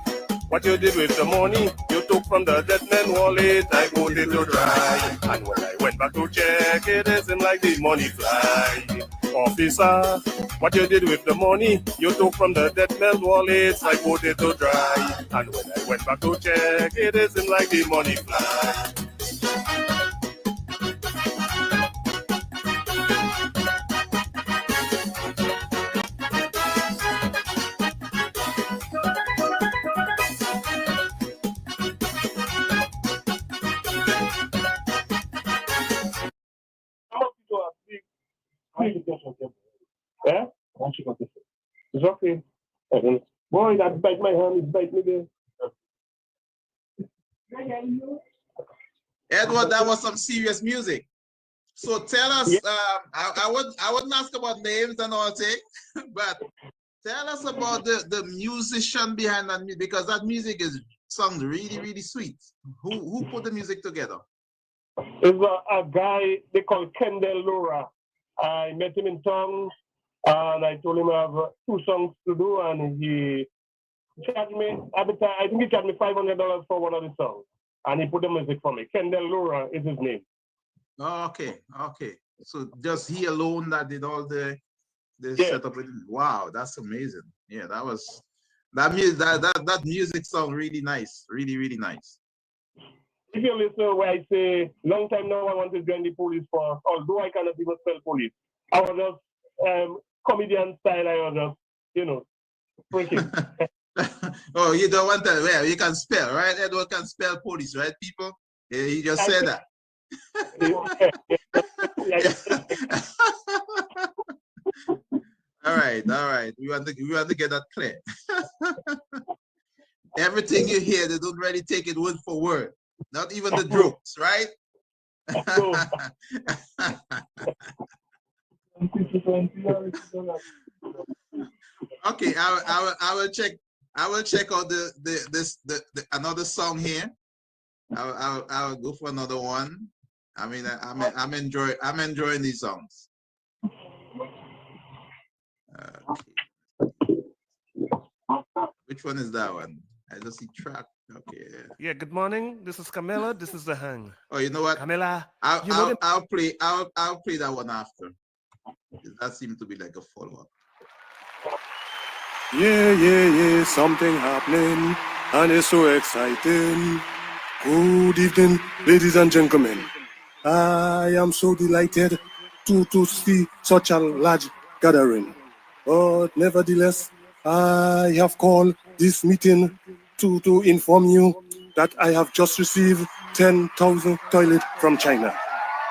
what you did with the money you took from the dead man wallet. I put it to dry, and when I went back to check, it seemed like the money fly. Officer, what you did with the money you took from the dead man's wallet. I put it to dry, and when I went back to check, it seemed like the money fly. Yeah? It's okay. Boy, that bite my hand, it bite me there. Edward, that was some serious music. So tell us, I wouldn't ask about names and all things, but tell us about the musician behind that music, because that music sounds really, really sweet. Who put the music together? It's a guy they call Kendall Laura. I met him in town, and I told him I have 2 songs to do, and he charged me, at the time, I think he charged me $500 for one of the songs, and he put the music for me. Kendall Laura is his name. Oh, okay. So just he alone that did all the setup. Wow, that's amazing. Yeah, that music sounds really nice, really, really nice. If you listen where I say, long time now I want to join the police force, although I cannot even spell police. I was just comedian style, I was just, freaking. Oh, you don't want that? Well, you can spell, right? Edward can spell police, right, people? Yeah, he just said that. All right. We want to get that clear. Everything you hear, they don't really take it word for word. Not even the jokes, right? Okay, I will check. I will check out the another song here. I'll go for another one. I mean, I'm enjoying these songs. Okay. Which one is that one? I just see track. Okay. Yeah. Good morning. This is Camilla. This is the hang. Oh, you know what? Camilla. I'll play that one after. That seems to be like a follow-up. Yeah. Something happening, and it's so exciting. Good evening, ladies and gentlemen. I am so delighted to see such a large gathering. But nevertheless, I have called this meeting to inform you that I have just received 10,000 toilets from China.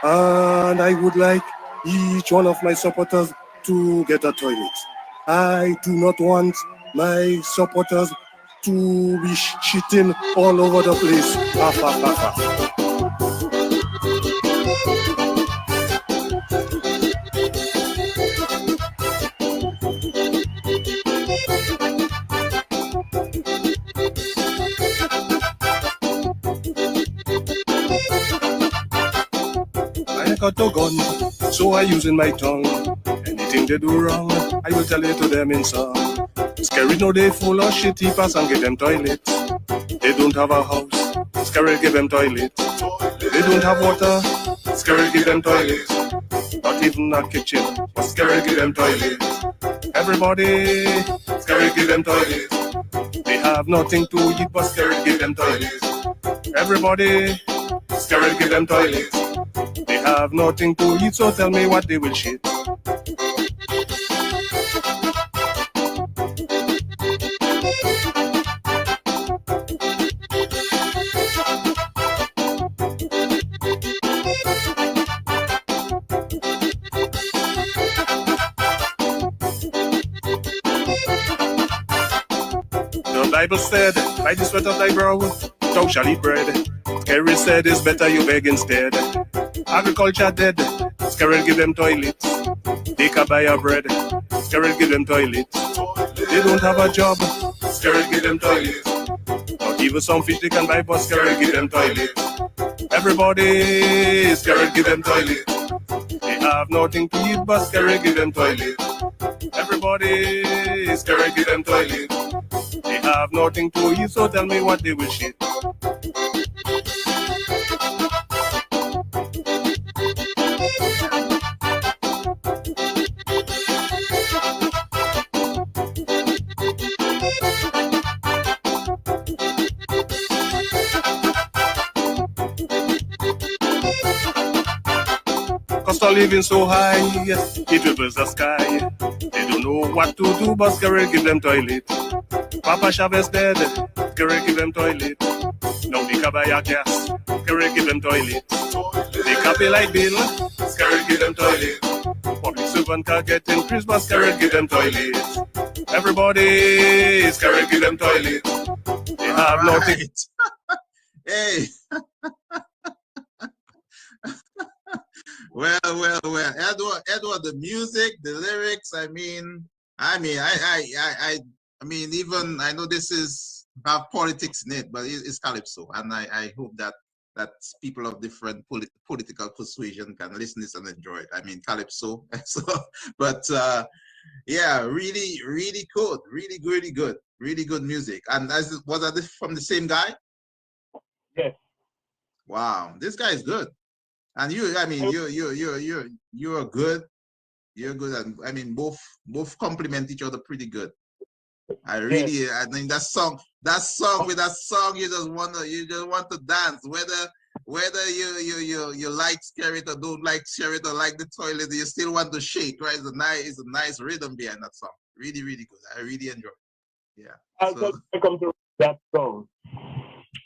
And I would like each one of my supporters to get a toilet. I do not want my supporters to be shitting all over the place. I got a gun, so I using my tongue. Anything they do wrong, I will tell it to them in song. Scary no they full of shitty pass and give them toilets. They don't have a house, scary give them toilets. They don't have water, scary give them toilets. Not even a kitchen, but scary give them toilets. Everybody, scary give them toilets. They have nothing to eat, but scary give them toilets. Everybody, scared give them toilets. They have nothing to eat, so tell me what they will shit. The Bible said, by the sweat of thy brow, thou shalt eat bread. Kerry said, it's better you beg instead. Agriculture dead, Scarrel give them toilets. They can buy a bread, Scarrel give them toilets. They don't have a job, Scarrel give them toilets. Not even some fish they can buy, but Scarrel give them toilets. Everybody, Scarrel give them toilets. They have nothing to eat, but Scarrel give them toilets. Everybody, Scarrel give them toilets. They have nothing to eat, so tell me what they will shit. Cost of living so high, it triples the sky. They don't know what to do, but Scarrel give them toilet. Papa Chavez dead, Scarrel give them toilet. Now they can buy a gas, Scarrel give them toilet. They can pay light bill, Scarrel give them toilet. Public servant can get increased, but Scarrel give them toilet. Everybody, Scarrel give them toilet. They have nothing. Hey. Well, Edward, the music, the lyrics. I mean, even I know this is have politics in it, but it's calypso, and I hope that people of different political persuasion can listen to this and enjoy it. I mean, calypso. So, but yeah, really, really good, really good music. And was that from the same guy? Yes. Wow, this guy is good. And you're good. You're good, and I mean both complement each other pretty good. I mean that song you just want to dance, whether you like Scarrel or don't like Scarrel or like the toilet, you still want to shake, right? It's a nice rhythm behind that song. Really, really good. I really enjoy it. Yeah. I'll tell you I come to write that song.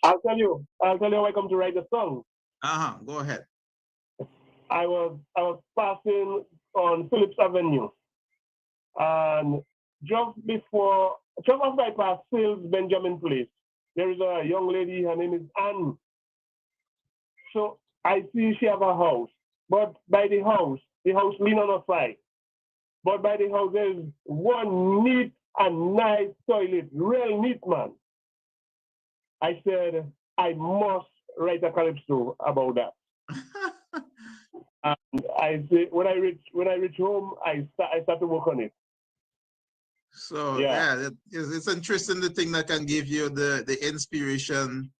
I'll tell you how I come to write the song. Go ahead. I was passing on Phillips Avenue, and just after I passed Sales Benjamin Place, there is a young lady. Her name is Anne. So I see she have a house, but by the house lean on her side. But by the house there's one neat and nice toilet, real neat, man. I said I must write a calypso about that. And I say when I reach home, I start to work on it. So yeah, it's interesting, the thing that can give you the inspiration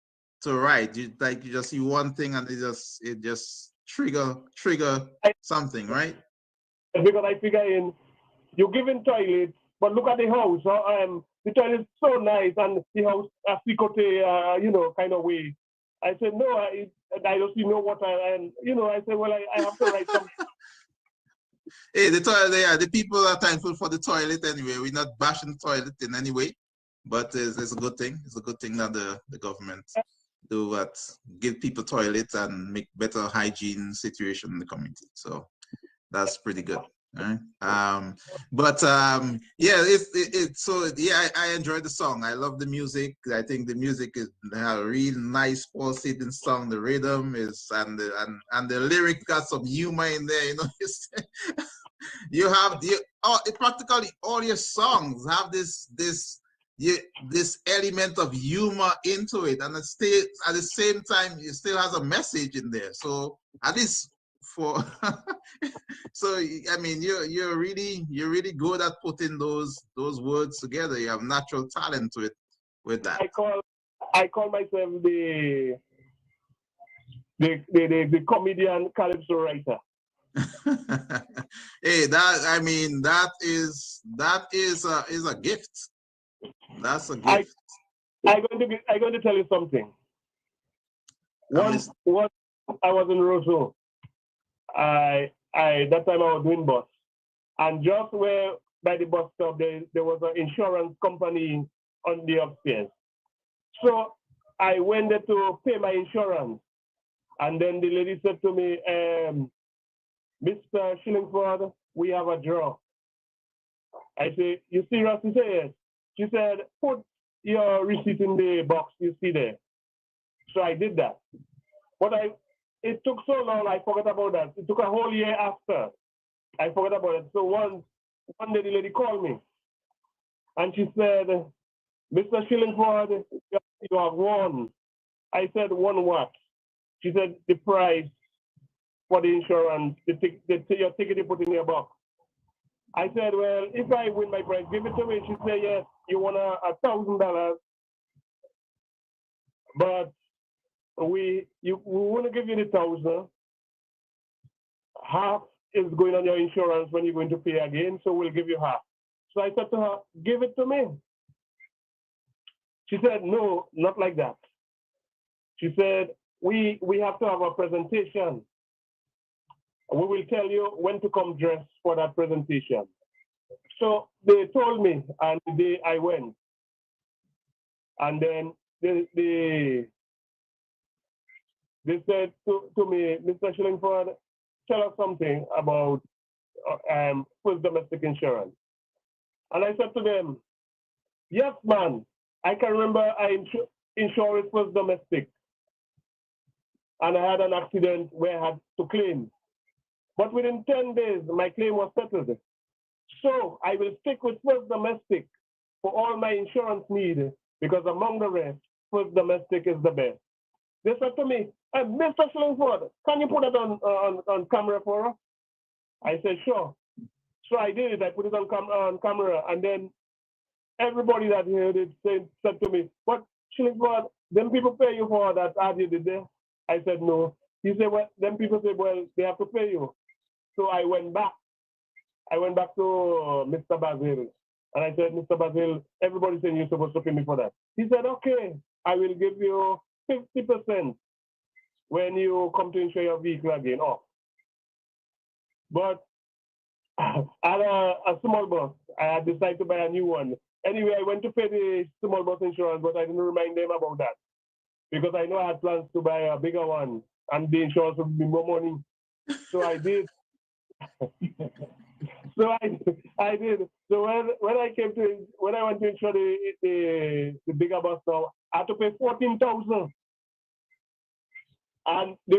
to write. You just see one thing and it just trigger something, right? Because I figure you give in toilets, but look at the house. The toilet is so nice, and the house a picote, kind of way. I said no, I don't see no water, and I said, well, I have to write something. Hey, the toilet, the people are thankful for the toilet anyway. We're not bashing the toilet in any way, but it's a good thing. It's a good thing that the government do what, give people toilets and make better hygiene situation in the community. So that's pretty good. Right? I enjoyed the song. I love the music. I think the music is a real nice pulsating song. The rhythm is and the lyric got some humor in there. Practically all your songs have this element of humor into it, and at the same time it still has a message in there. So at least for so I mean you're really good at putting those words together. You have natural talent to it with that. I call myself the comedian calypso writer. Hey, that is a gift. That's a gift. I'm going to tell you something. I was in Roseau. That time I was doing bus. And just where by the bus stop, there was an insurance company on the upstairs. So I went there to pay my insurance. And then the lady said to me, Mr. Shillingford, we have a draw. I say, you serious? She said, yes. She said, put your receipt in the box you see there. So I did that. But it took so long, I forgot about that. It took a whole year after. I forgot about it. So one day the lady called me. And she said, Mr. Shillingford, you have won. I said, won what? She said, the price for the insurance, your ticket you put in your box. I said, well, if I win my prize, give it to me. She said, yes, you won $1,000. But we want to give you the 1,000. Half is going on your insurance when you're going to pay again, so we'll give you half. So I said to her, give it to me. She said, no, not like that. She said, we have to have a presentation. We will tell you when to come dressed for that presentation. So they told me, and the day I went. And then they said to me, Mr. Shillingford, tell us something about first domestic insurance. And I said to them, yes, man, I can remember I insured first domestic. And I had an accident where I had to claim. But within 10 days, my claim was settled. So I will stick with first domestic for all my insurance needs, because among the rest, first domestic is the best. They said to me, Mr. Shillingford, can you put it on camera for us? I said, sure. So I did it. I put it on camera. And then everybody that heard it said to me, but Shillingford, them people pay you for that ad you did there? I said, no. He said, well, then people said, well, they have to pay you. So I went back. I went back to Mr. Basil. And I said, Mr. Basil, everybody's saying you're supposed to pay me for that. He said, okay, I will give you 50% when you come to insure your vehicle again. Oh. But I had a small bus. I had decided to buy a new one. Anyway, I went to pay the small bus insurance, but I didn't remind them about that, because I know I had plans to buy a bigger one, and the insurance would be more money. So I did. So I did. So when I went to insure the bigger bus now, I had to pay $14,000, and they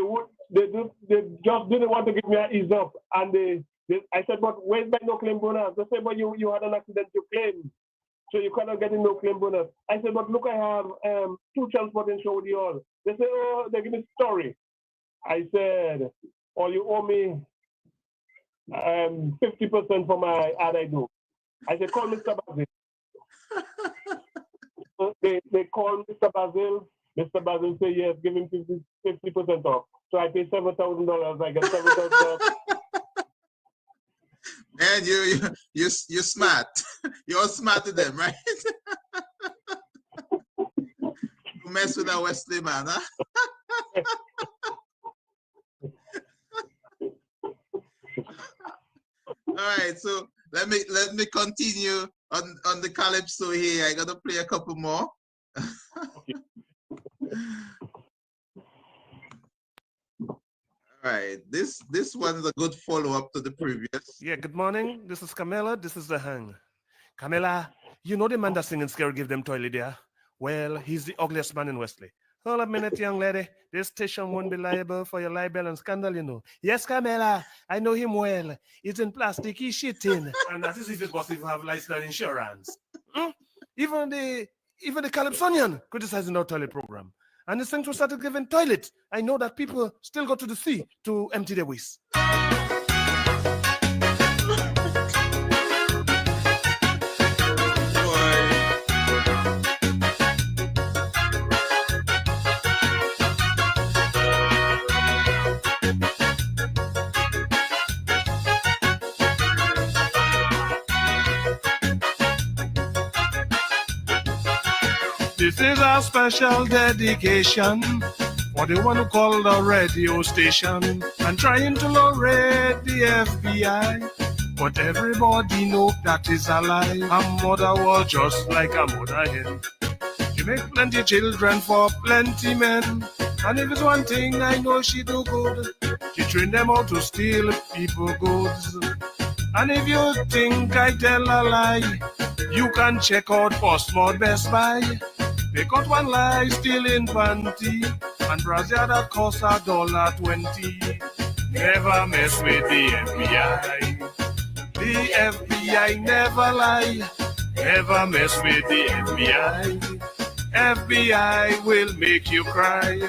just didn't want to give me an ease up. And I said, but where's my no claim bonus? They said, but you had an accident to claim, so you cannot get a no claim bonus. I said, but look, I have 2 transport insurance with you all. They said, oh, they give me story. I said, oh, you owe me 50% for my ad I do. I said, call Mr. Basil. So they called Mr. Basil. Mr. Basil said, yes, give him 50% off. So I pay $7,000. I get $7,000. Man, you're smart. You're smart to them, right? You mess with that Wesley man, huh? All right, so let me continue on the calypso here. I gotta play a couple more. All right, this one's a good follow-up to the previous. Yeah, good morning. This is Camilla. This is the hang. Camilla, you know the man that singing scare give them toilet there? Well, he's the ugliest man in Wesley. Hold a minute, young lady. This station won't be liable for your libel and scandal, you know. Yes, Camilla, I know him well. He's in plastic, he's shitting. And that is if it was if you have license and insurance. Even the Calypsonian criticizing our toilet program. And the things we started giving toilet. I know that people still go to the sea to empty their waste. This is our special dedication or the one who called the radio station and trying to locate the FBI. But everybody know that is a lie. Her mother was just like a mother hen. She make plenty children for plenty men. And if it's one thing I know she do good, she train them how to steal people goods. And if you think I tell a lie, you can check out Postmod Best Buy. They got one lie still in panty, and Brazil that costs $1.20. Never mess with the FBI. The FBI never lie. Never mess with the FBI. FBI will make you cry.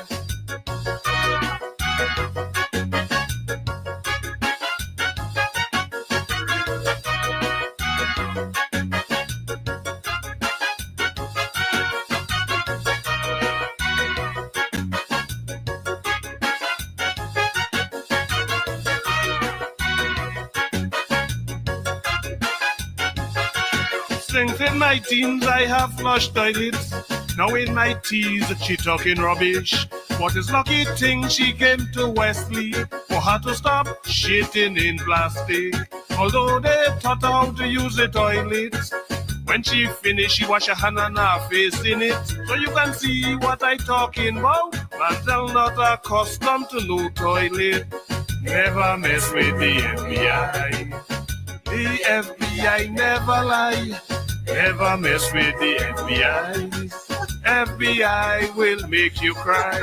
Since in my teens I have flushed toilets. Now in my teens she talking rubbish. What is lucky thing she came to Wesley for her to stop shitting in plastic. Although they taught her how to use the toilet, when she finished she wash her hand and her face in it. So you can see what I talking about. Man's not accustomed to no toilet. Never mess with the FBI. The FBI never lie. Never mess with the FBI. FBI will make you cry.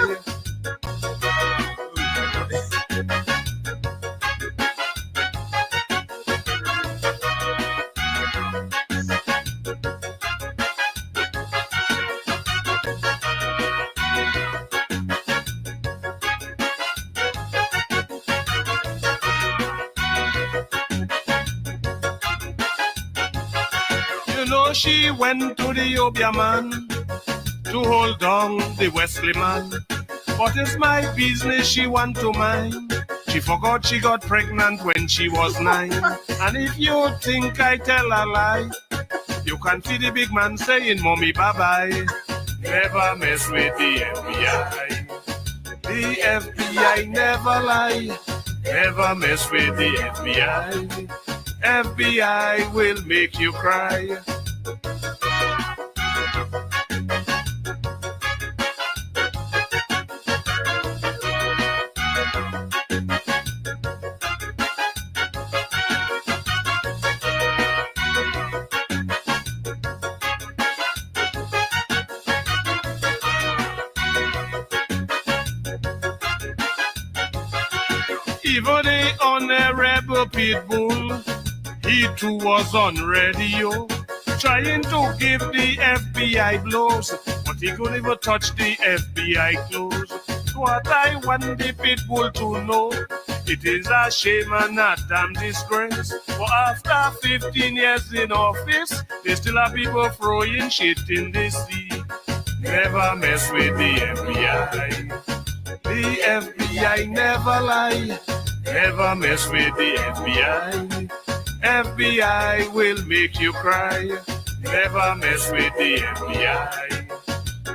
You know she went to the Obia man to hold on the Wesley man. But it's my business she want to mind. She forgot she got pregnant when she was 9. And if you think I tell a lie, you can see the big man saying, Mommy, bye-bye. Never mess with the FBI. The FBI never lie. Never mess with the FBI. FBI will make you cry. Even the honorable Pitbull, he too was on radio, trying to give the FBI blows, but he couldn't even touch the FBI clothes. What I want the Pitbull to know, it is a shame and a damn disgrace. For after 15 years in office, they still have people throwing shit in the sea. Never mess with the FBI. The FBI never lie. Never mess with the FBI. FBI will make you cry. Never mess with the FBI.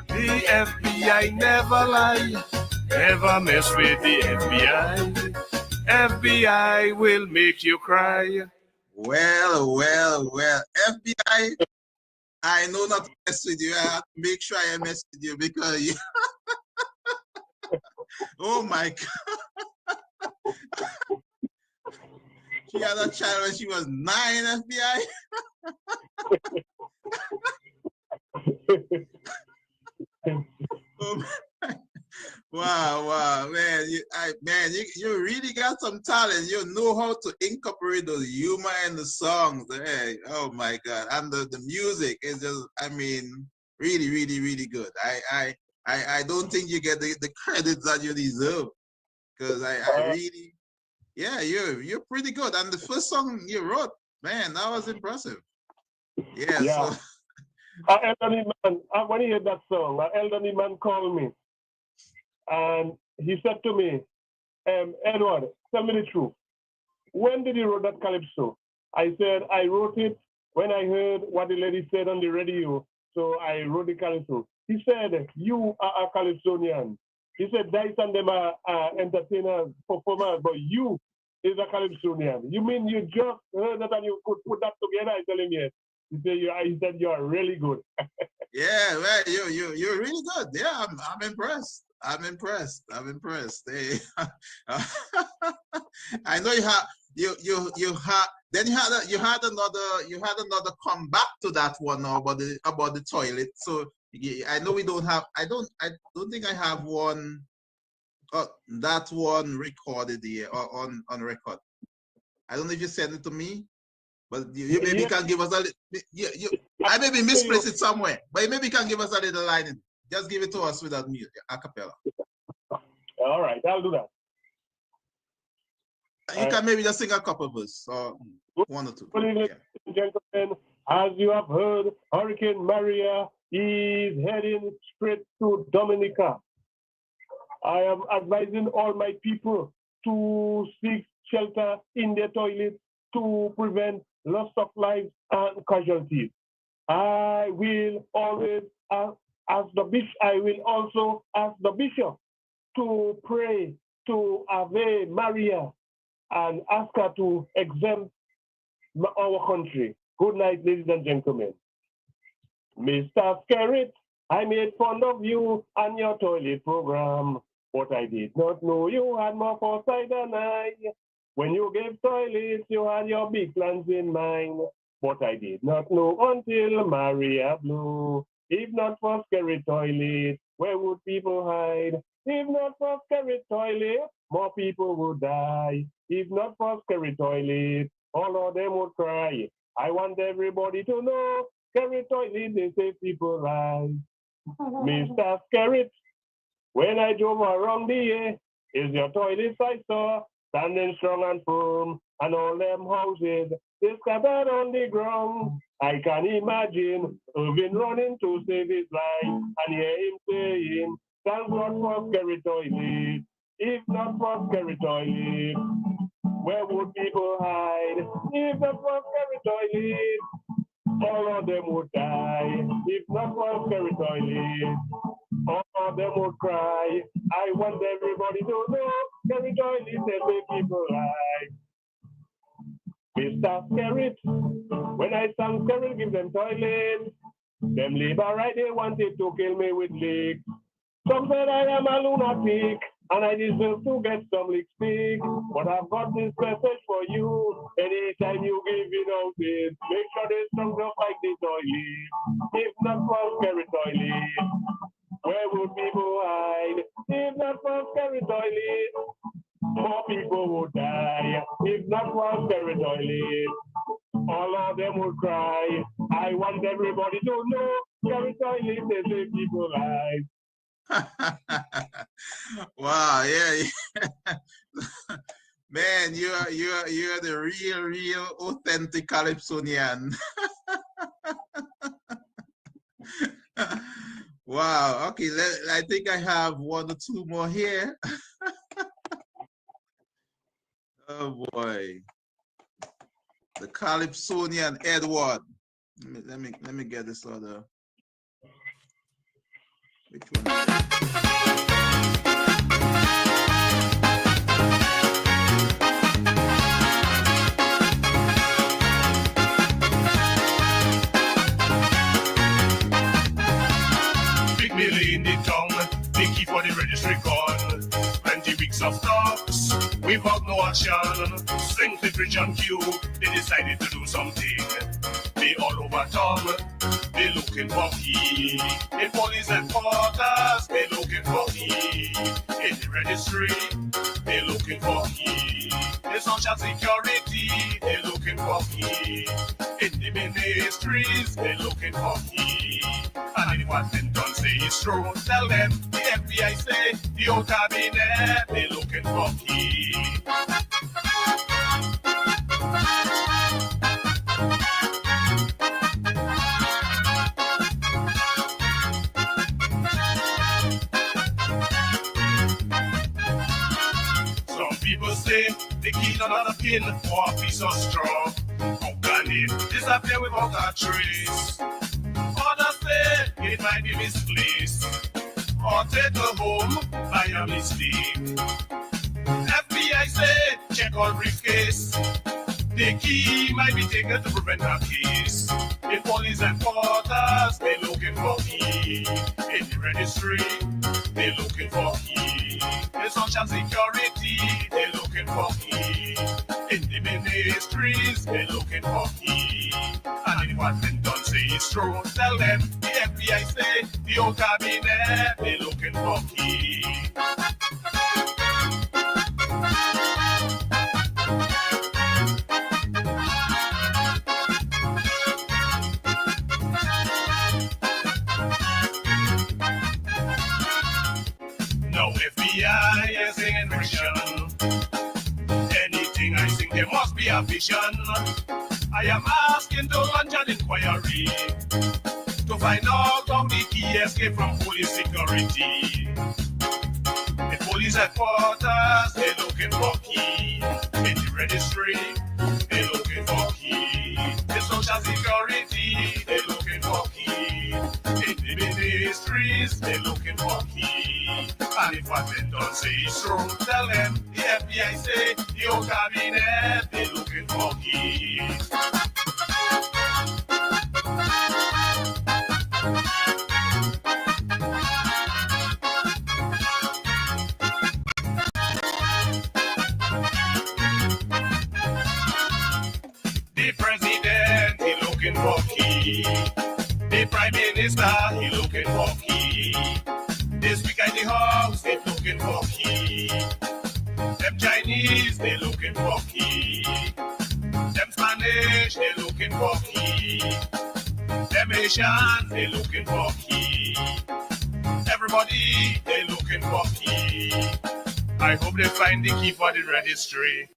The FBI never lie. Never mess with the FBI. FBI will make you cry. Well, FBI, I know not to mess with you. I have to make sure I mess with you because you oh my God. She had a child when she was 9, FBI. Oh my. Wow, man! You really got some talent. You know how to incorporate the humor in the songs. Hey, oh my God! And the music is just, I mean, really good. I don't think you get the credit that you deserve because I really, yeah, you're pretty good. And the first song you wrote, man, that was impressive. Yeah. So. Elderly man, when he heard that song, an elderly man called me and he said to me, Edward, tell me the truth. When did you write that calypso? I said, I wrote it when I heard what the lady said on the radio, so I wrote the calypso. He said, you are a calypsonian. He said Dice and them are entertainers, performers, but you is a Calypsonian. You mean you just heard that and you could put that together? I tell him yes. He said you are really good. Yeah, well, you're really good. Yeah, I'm impressed. I'm impressed. Hey, I know you had then you had another comeback to that one now about the toilet. So I know we don't have. I don't think I have one. That one recorded here or on record. I don't know if you sent it to me, but you maybe can give us a little. I maybe misplaced it somewhere, but maybe you can give us a little line in. Just give it to us without music, a cappella. All right, I'll do that. You can maybe just sing a couple verses, or one or two. Good evening, gentlemen. As you have heard, Hurricane Maria is heading straight to Dominica. I am advising all my people to seek shelter in their toilets to prevent loss of lives and casualties. I will always ask the bishop. I will also ask the bishop to pray to Ave Maria and ask her to exempt our country. Good night, ladies and gentlemen. Mr. Skerritt, I made fun of you and your toilet program, but I did not know you had more foresight than I. When you gave toilets, you had your big plans in mind, but I did not know until Maria blew. If not for Skerritt toilet, where would people hide? If not for Skerritt toilet, more people would die. If not for Skerritt toilet, all of them would cry. I want everybody to know Skerritt toilet, they save people's lives. Mr. Skerritt, when I drove around the air, is your toilet I saw standing strong and firm, and all them houses they scattered on the ground. I can imagine Irving running to save his life, and hear him saying, "Thank God for Skerritt toilet. If not for Skerritt toilet, where would people hide? If not for Skerritt toilet, all of them would die. If not for Skerritt toilet, all of them would cry. I want everybody to know Skerritt toilet they make people alive." Mr. Skerritt, when I sang Skerritt, give them toilets. Them labor right, they wanted to kill me with leaks. Some said I am a lunatic, and I deserve to get some lick stick. But I've got this message for you. Anytime you give it out it, make sure they strong just like the toilet. If not for Skerritt toilet, where would people hide? If not for Skerritt toilet, more people would die. If not for Skerritt toilet, all of them would cry. I want everybody to know Skerritt toilet they save people's lives. Wow, yeah. Man, you're the real authentic Calypsonian. Wow. Okay, I think I have one or two more here. Oh boy, the Calypsonian Edward. Let me get this other. Which one is it? Big Millie in the tongue, Nicky for the registry call. 20 weeks of talks, without no action. Sling the bridge on Q, they decided to do something. They all over town, they looking for key. In police headquarters, they looking for key. In the registry, they looking for key. In social security, they looking for key. In the ministries, they looking for key. And anyone then don't say it's true, tell them the FBI say the old cabinet, they looking for key. Some people say they killed another pin or a piece of straw. How can it disappear without a trace? Others say it might be misplaced or taken home by mistake. FBI say, check all briefcase. The key might be taken to prevent a case. In police headquarters, they looking for key. In the registry, they looking for key. In social security, they looking for key. In the ministries, they looking for key. And if what been done say it's true, tell them the FBI say the old cabinet, they looking for key. No FBI is in mission. Anything I think there must be a vision. I am asking to launch an inquiry to find out how the key escape from police security. In police headquarters, they looking for key. In the registry, they looking for key. In social security, they looking for key. In the ministries, they looking for key. And if what they don't say is true, tell them the FBI say the old cabinet, they looking for key. The president, he looking for key. The prime minister, he looking for key. The speaker in the house, they looking for key. Them Chinese, they looking for key. Them Spanish, they looking for key. Them Asians, they looking for key. Everybody, they looking for key. I hope they find the key for the registry.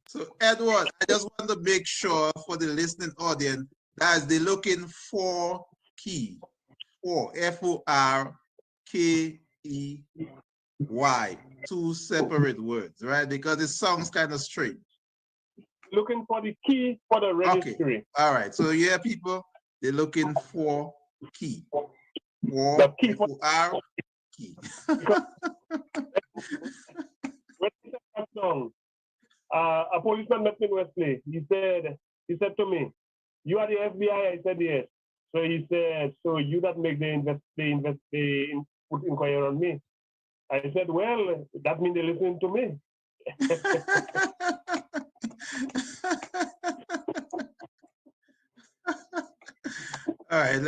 So, Edward, I just want to make sure for the listening audience that they're looking for key, for F-O-R-K-E-Y, two separate words, right? Because it sounds kind of strange. Looking for the key for the registry. Okay. All right. So, yeah, people, they're looking for key. For F-O-R, key. A policeman met me in Wesley. He said to me, "You are the FBI?" I said, "Yes." So he said, "So you that make the put inquiry on me?" I said, "Well, that means they're listening to me." All right.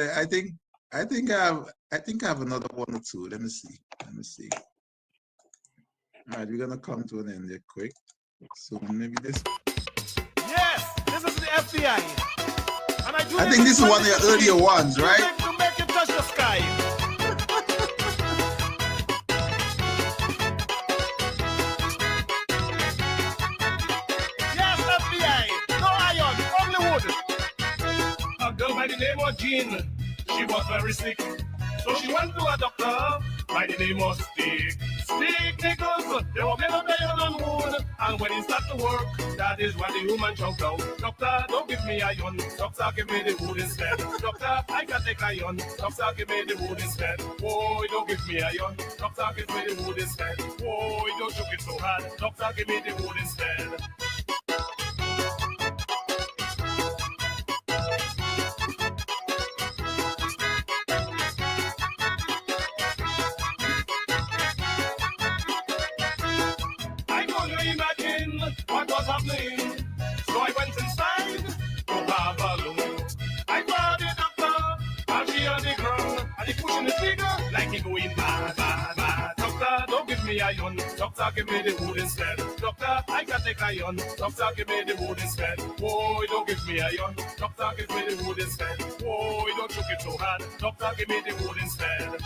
I think I have another one or two. Let me see. All right, we're gonna come to an end there quick. So maybe this. Yes, this is the FBI. And I think this is one of the earlier ones, right? To make it touch the sky. Yes, FBI. No iron, only wood. A girl by the name of Jean. She was very sick. So she went to a doctor by the name of Stick. Stick nickels, they were made of iron and wood. And when it started to work, that is when the human jumped out. Doctor, don't give me iron. Doctor, give me the wood instead. Doctor, I can take iron. Doctor, give me the wood instead. Whoa, don't give me iron. Doctor, give me the wood instead. Whoa, don't choke it so hard. Doctor, give me the wood instead. What was happening? So I went inside to have a look. I called the doctor, and she on the ground, and he pushing the trigger like he going bad, bad, bad. Doctor, don't give me iron. Doctor, give me the wood instead. Doctor, I can take iron. Doctor, give me the wood instead. Whoa, don't give me iron. Doctor, give me the wood instead. Whoa, don't choke it so hard. Doctor, give me the wood instead.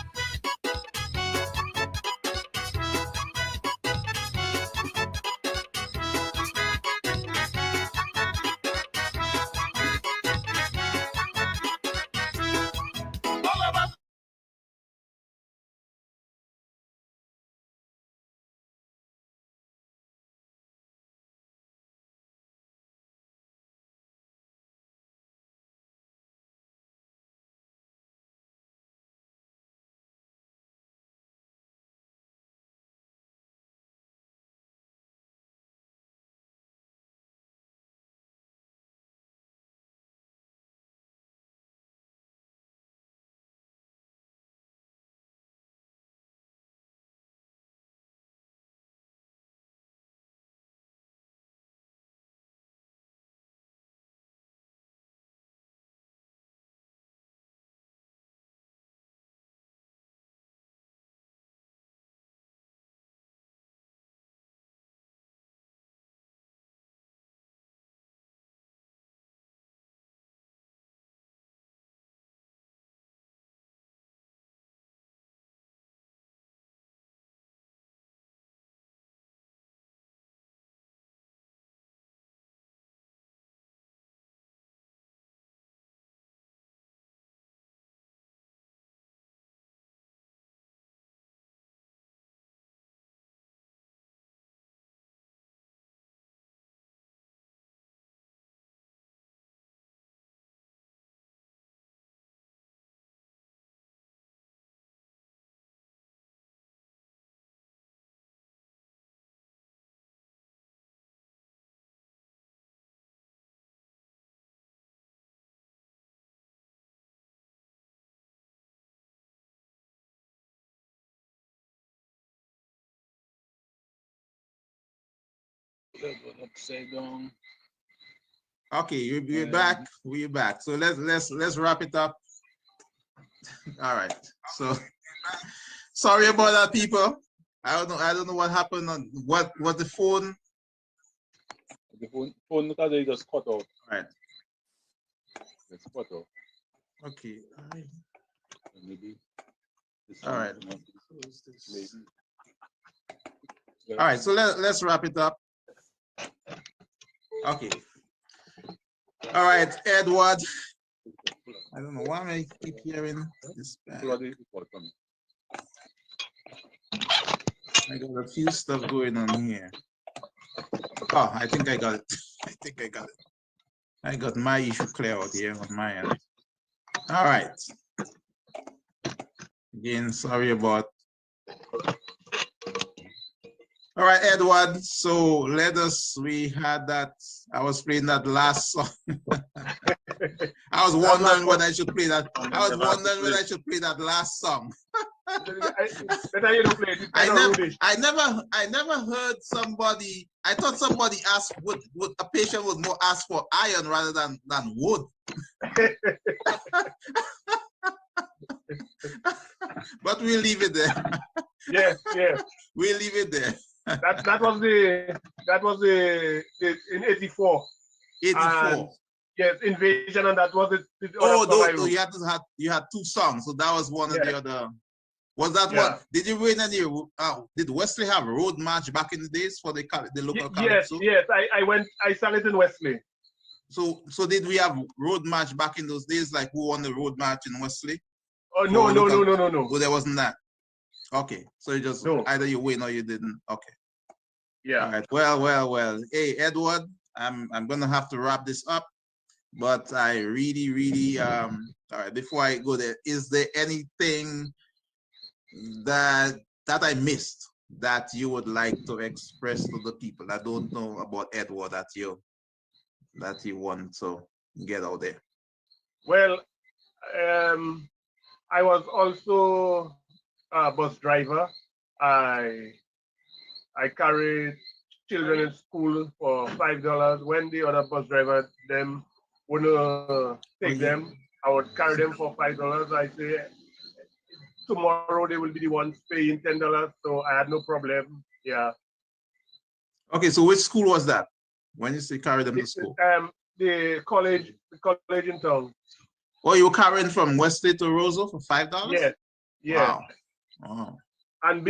Upside down. Okay, we're back. We're back. So let's wrap it up. All right. So sorry about that, people. I don't know what happened on what the phone. The phone they just cut out. All right. It's cut out. Okay. Maybe. All right. Maybe. All right. So let's wrap it up. Okay. All right, Edward. I don't know why I keep hearing this bad. I got a few stuff going on here. Oh, I think I got it. I think I got it. I got my issue clear out here on my end. All right. Again, sorry about. All right, Edward. So we had that. I was playing that last song. I was wondering whether I should play that. I was wondering whether I should play that last song. I never heard somebody. I thought somebody asked would a patient would more ask for iron rather than wood. But we'll leave it there. Yes. We'll leave it there. That was the in 84. 84. Yes, Invasion, and that was the oh, you had two songs, so that was one of the other. Was that one? Did you win any? Did Wesley have road march back in the days for the local college? Yes. I sang it in Wesley. So did we have road march back in those days? Like who won the road march in Wesley? Oh no. Oh, there wasn't that. Okay, so you just either you win or you didn't. Okay. Yeah. All right. Well. Hey, Edward, I'm gonna have to wrap this up, but I really all right. Before I go there, is there anything that I missed that you would like to express to the people that don't know about Edward that you want to get out there? Well, I was also a bus driver. I carried children in school for $5. When the other bus driver them wouldn't take them, I would carry them for $5. I say tomorrow they will be the ones paying $10. So I had no problem. Yeah. Okay, so which school was that? When you say carry them to school? The college in town. Oh, you were carrying from Wesley to Roseau for $5? Yes. Yeah. Wow. And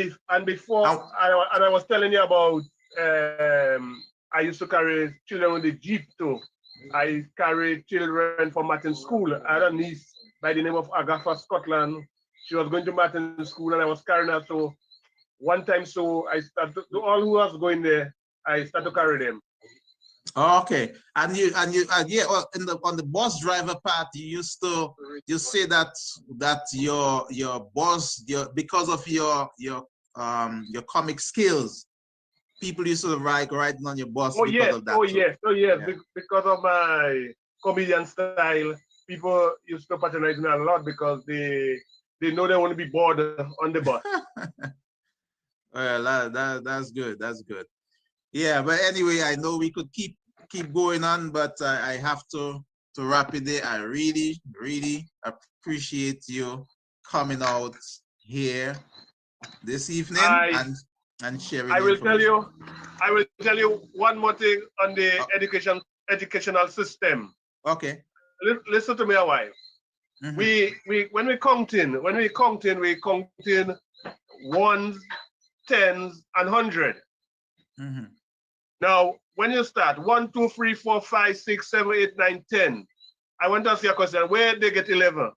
before, I was telling you about, I used to carry children with the Jeep too. I carried children from Martin School. I had a niece by the name of Agatha Scotland. She was going to Martin School and I was carrying her. So one time, I started to all who was going there, I started to carry them. Okay, and on the bus driver part, you say that your boss, because of your comic skills, people used to riding on your bus because of that. Oh yes. Because of my comedian style, people used to patronize me a lot because they know they want to be bored on the bus. Well, that's good. That's good. Yeah, but anyway, I know we could keep going on, but I have to wrap it there. I really appreciate you coming out here this evening and sharing. I will tell you one more thing on the educational system. Okay. Listen to me a while. Mm-hmm. When we count in ones, tens, and 100. Mm-hmm. Now, when you start 1, 2, 3, 4, 5, 6, 7, 8, 9, 10, I want to ask you a question. Where did they get 11?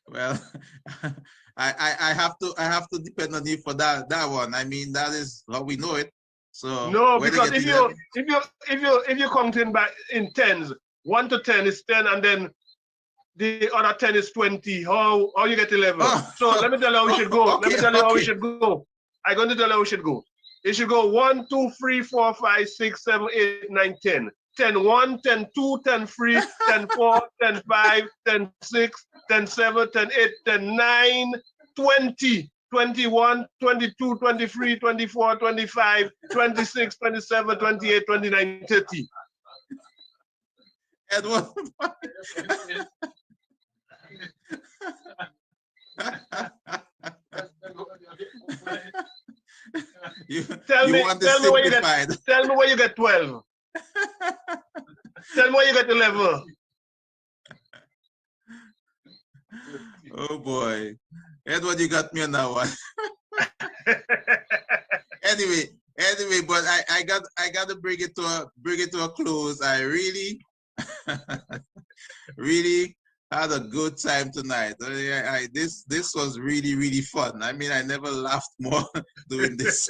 Well, I have to depend on you for that one. I mean, that is how we know it. So no, because if you count in tens, 1 to 10 is 10, and then the other 10 is 20. How you get 11? Oh. So let me tell you how we should go. Okay, let me tell you how we should go. I'm going to tell you how we should go. It should go 1, 2, 3, 4, 5, 6, 7, 8, 9, 10. 10 1, 10 2, 10 3, 10 4, 10 5, 10 6, 10 7, 10 8, 10 9, 20. 21, 22, 23, 24, 25, 26, 27, 28, 29, 30. Edward. Tell me simplified. Tell me where you get 12. Tell me where you get 11. Oh boy, Edward, you got me on that one. anyway, but I got to bring it to a close. I really really had a good time tonight. This was really fun. I mean, I never laughed more doing this.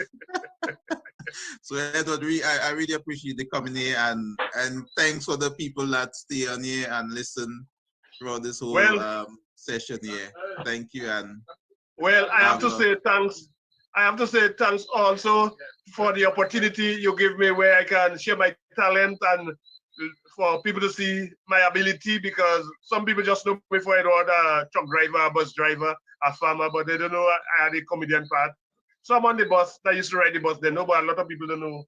So Edward, I really appreciate the coming here, and thanks for the people that stay on here and listen throughout this whole session here. Thank you. And well, I have to say thanks. I have to say thanks also for the opportunity you give me where I can share my talent and for people to see my ability, because some people just know me for a truck driver, a bus driver, a farmer, but they don't know I had a comedian part. So I'm on the bus. I used to ride the bus. They know, but a lot of people don't know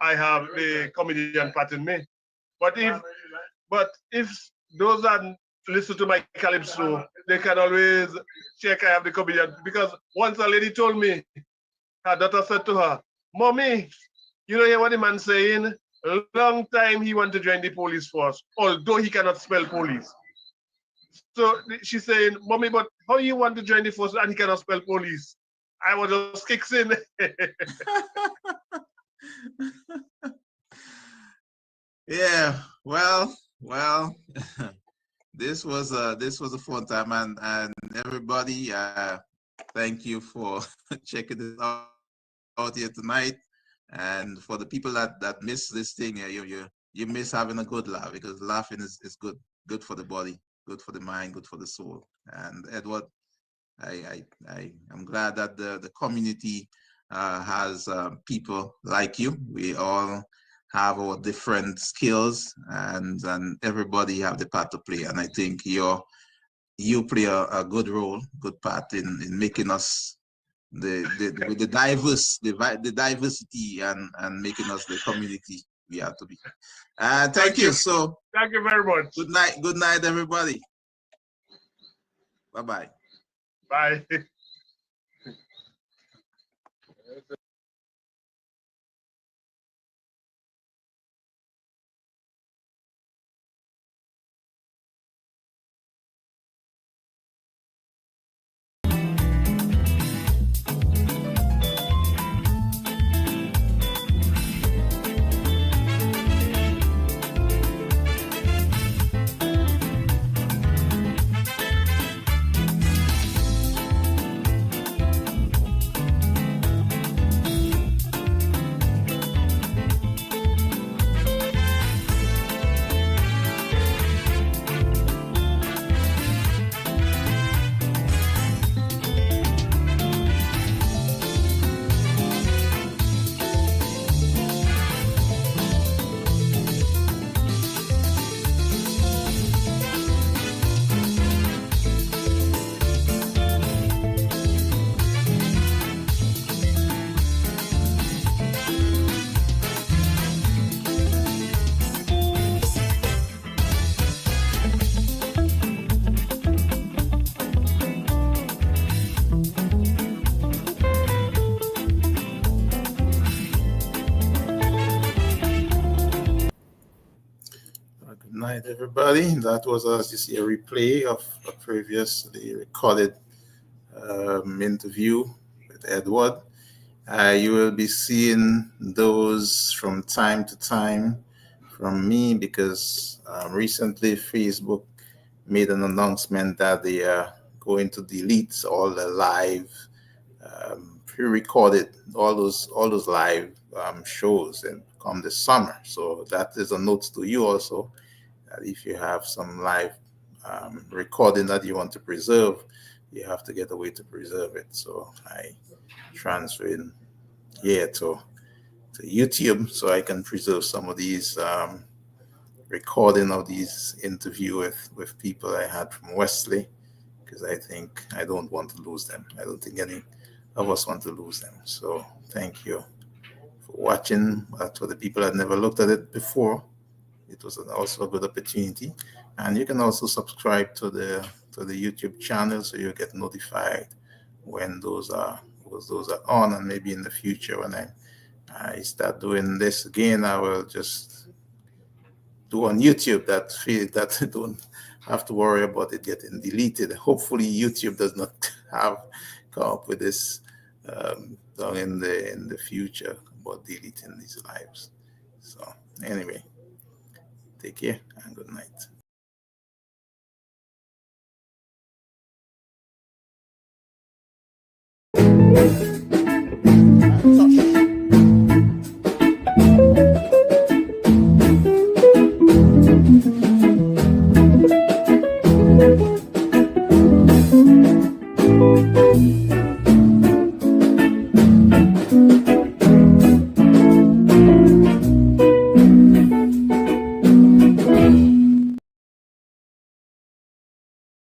I have the comedian part in me. But if those that listen to my calypso, they can always check I have the comedian, because once a lady told me, her daughter said to her, "Mommy, you know hear what the man saying? A long time he want to join the police force, although he cannot spell police." So she's saying, "Mommy, but how you want to join the force and he cannot spell police?" I was just kicks in. Yeah, well, this was a fun time, and everybody, thank you for checking this out here tonight. And for the people that miss this thing, you miss having a good laugh, because laughing is good for the body, good for the mind, good for the soul. And Edward, I'm glad that the community has people like you. We all have our different skills, and everybody have the part to play. And I think you play a good role, good part in making us the diversity and making us the community we have to be. Thank you. So thank you very much. Good night, everybody. Bye-bye. Bye. Night, everybody. That was, as you see, a replay of a previously recorded interview with Edward. You will be seeing those from time to time from me, because recently Facebook made an announcement that they are going to delete all the live pre-recorded, all those live shows and come this summer. So that is a note to you also, that if you have some live recording that you want to preserve, you have to get a way to preserve it. So I transfer in here to YouTube so I can preserve some of these recording of these interview with people I had from Wesley, because I think I don't want to lose them. I don't think any of us want to lose them. So thank you for watching. For the people that never looked at it before, it was also a good opportunity. And you can also subscribe to the YouTube channel so you get notified when those are on. And maybe in the future when I start doing this again, I will just do on YouTube that don't have to worry about it getting deleted. Hopefully YouTube does not come up with this down in the future about deleting these lives. So anyway, take care and good night.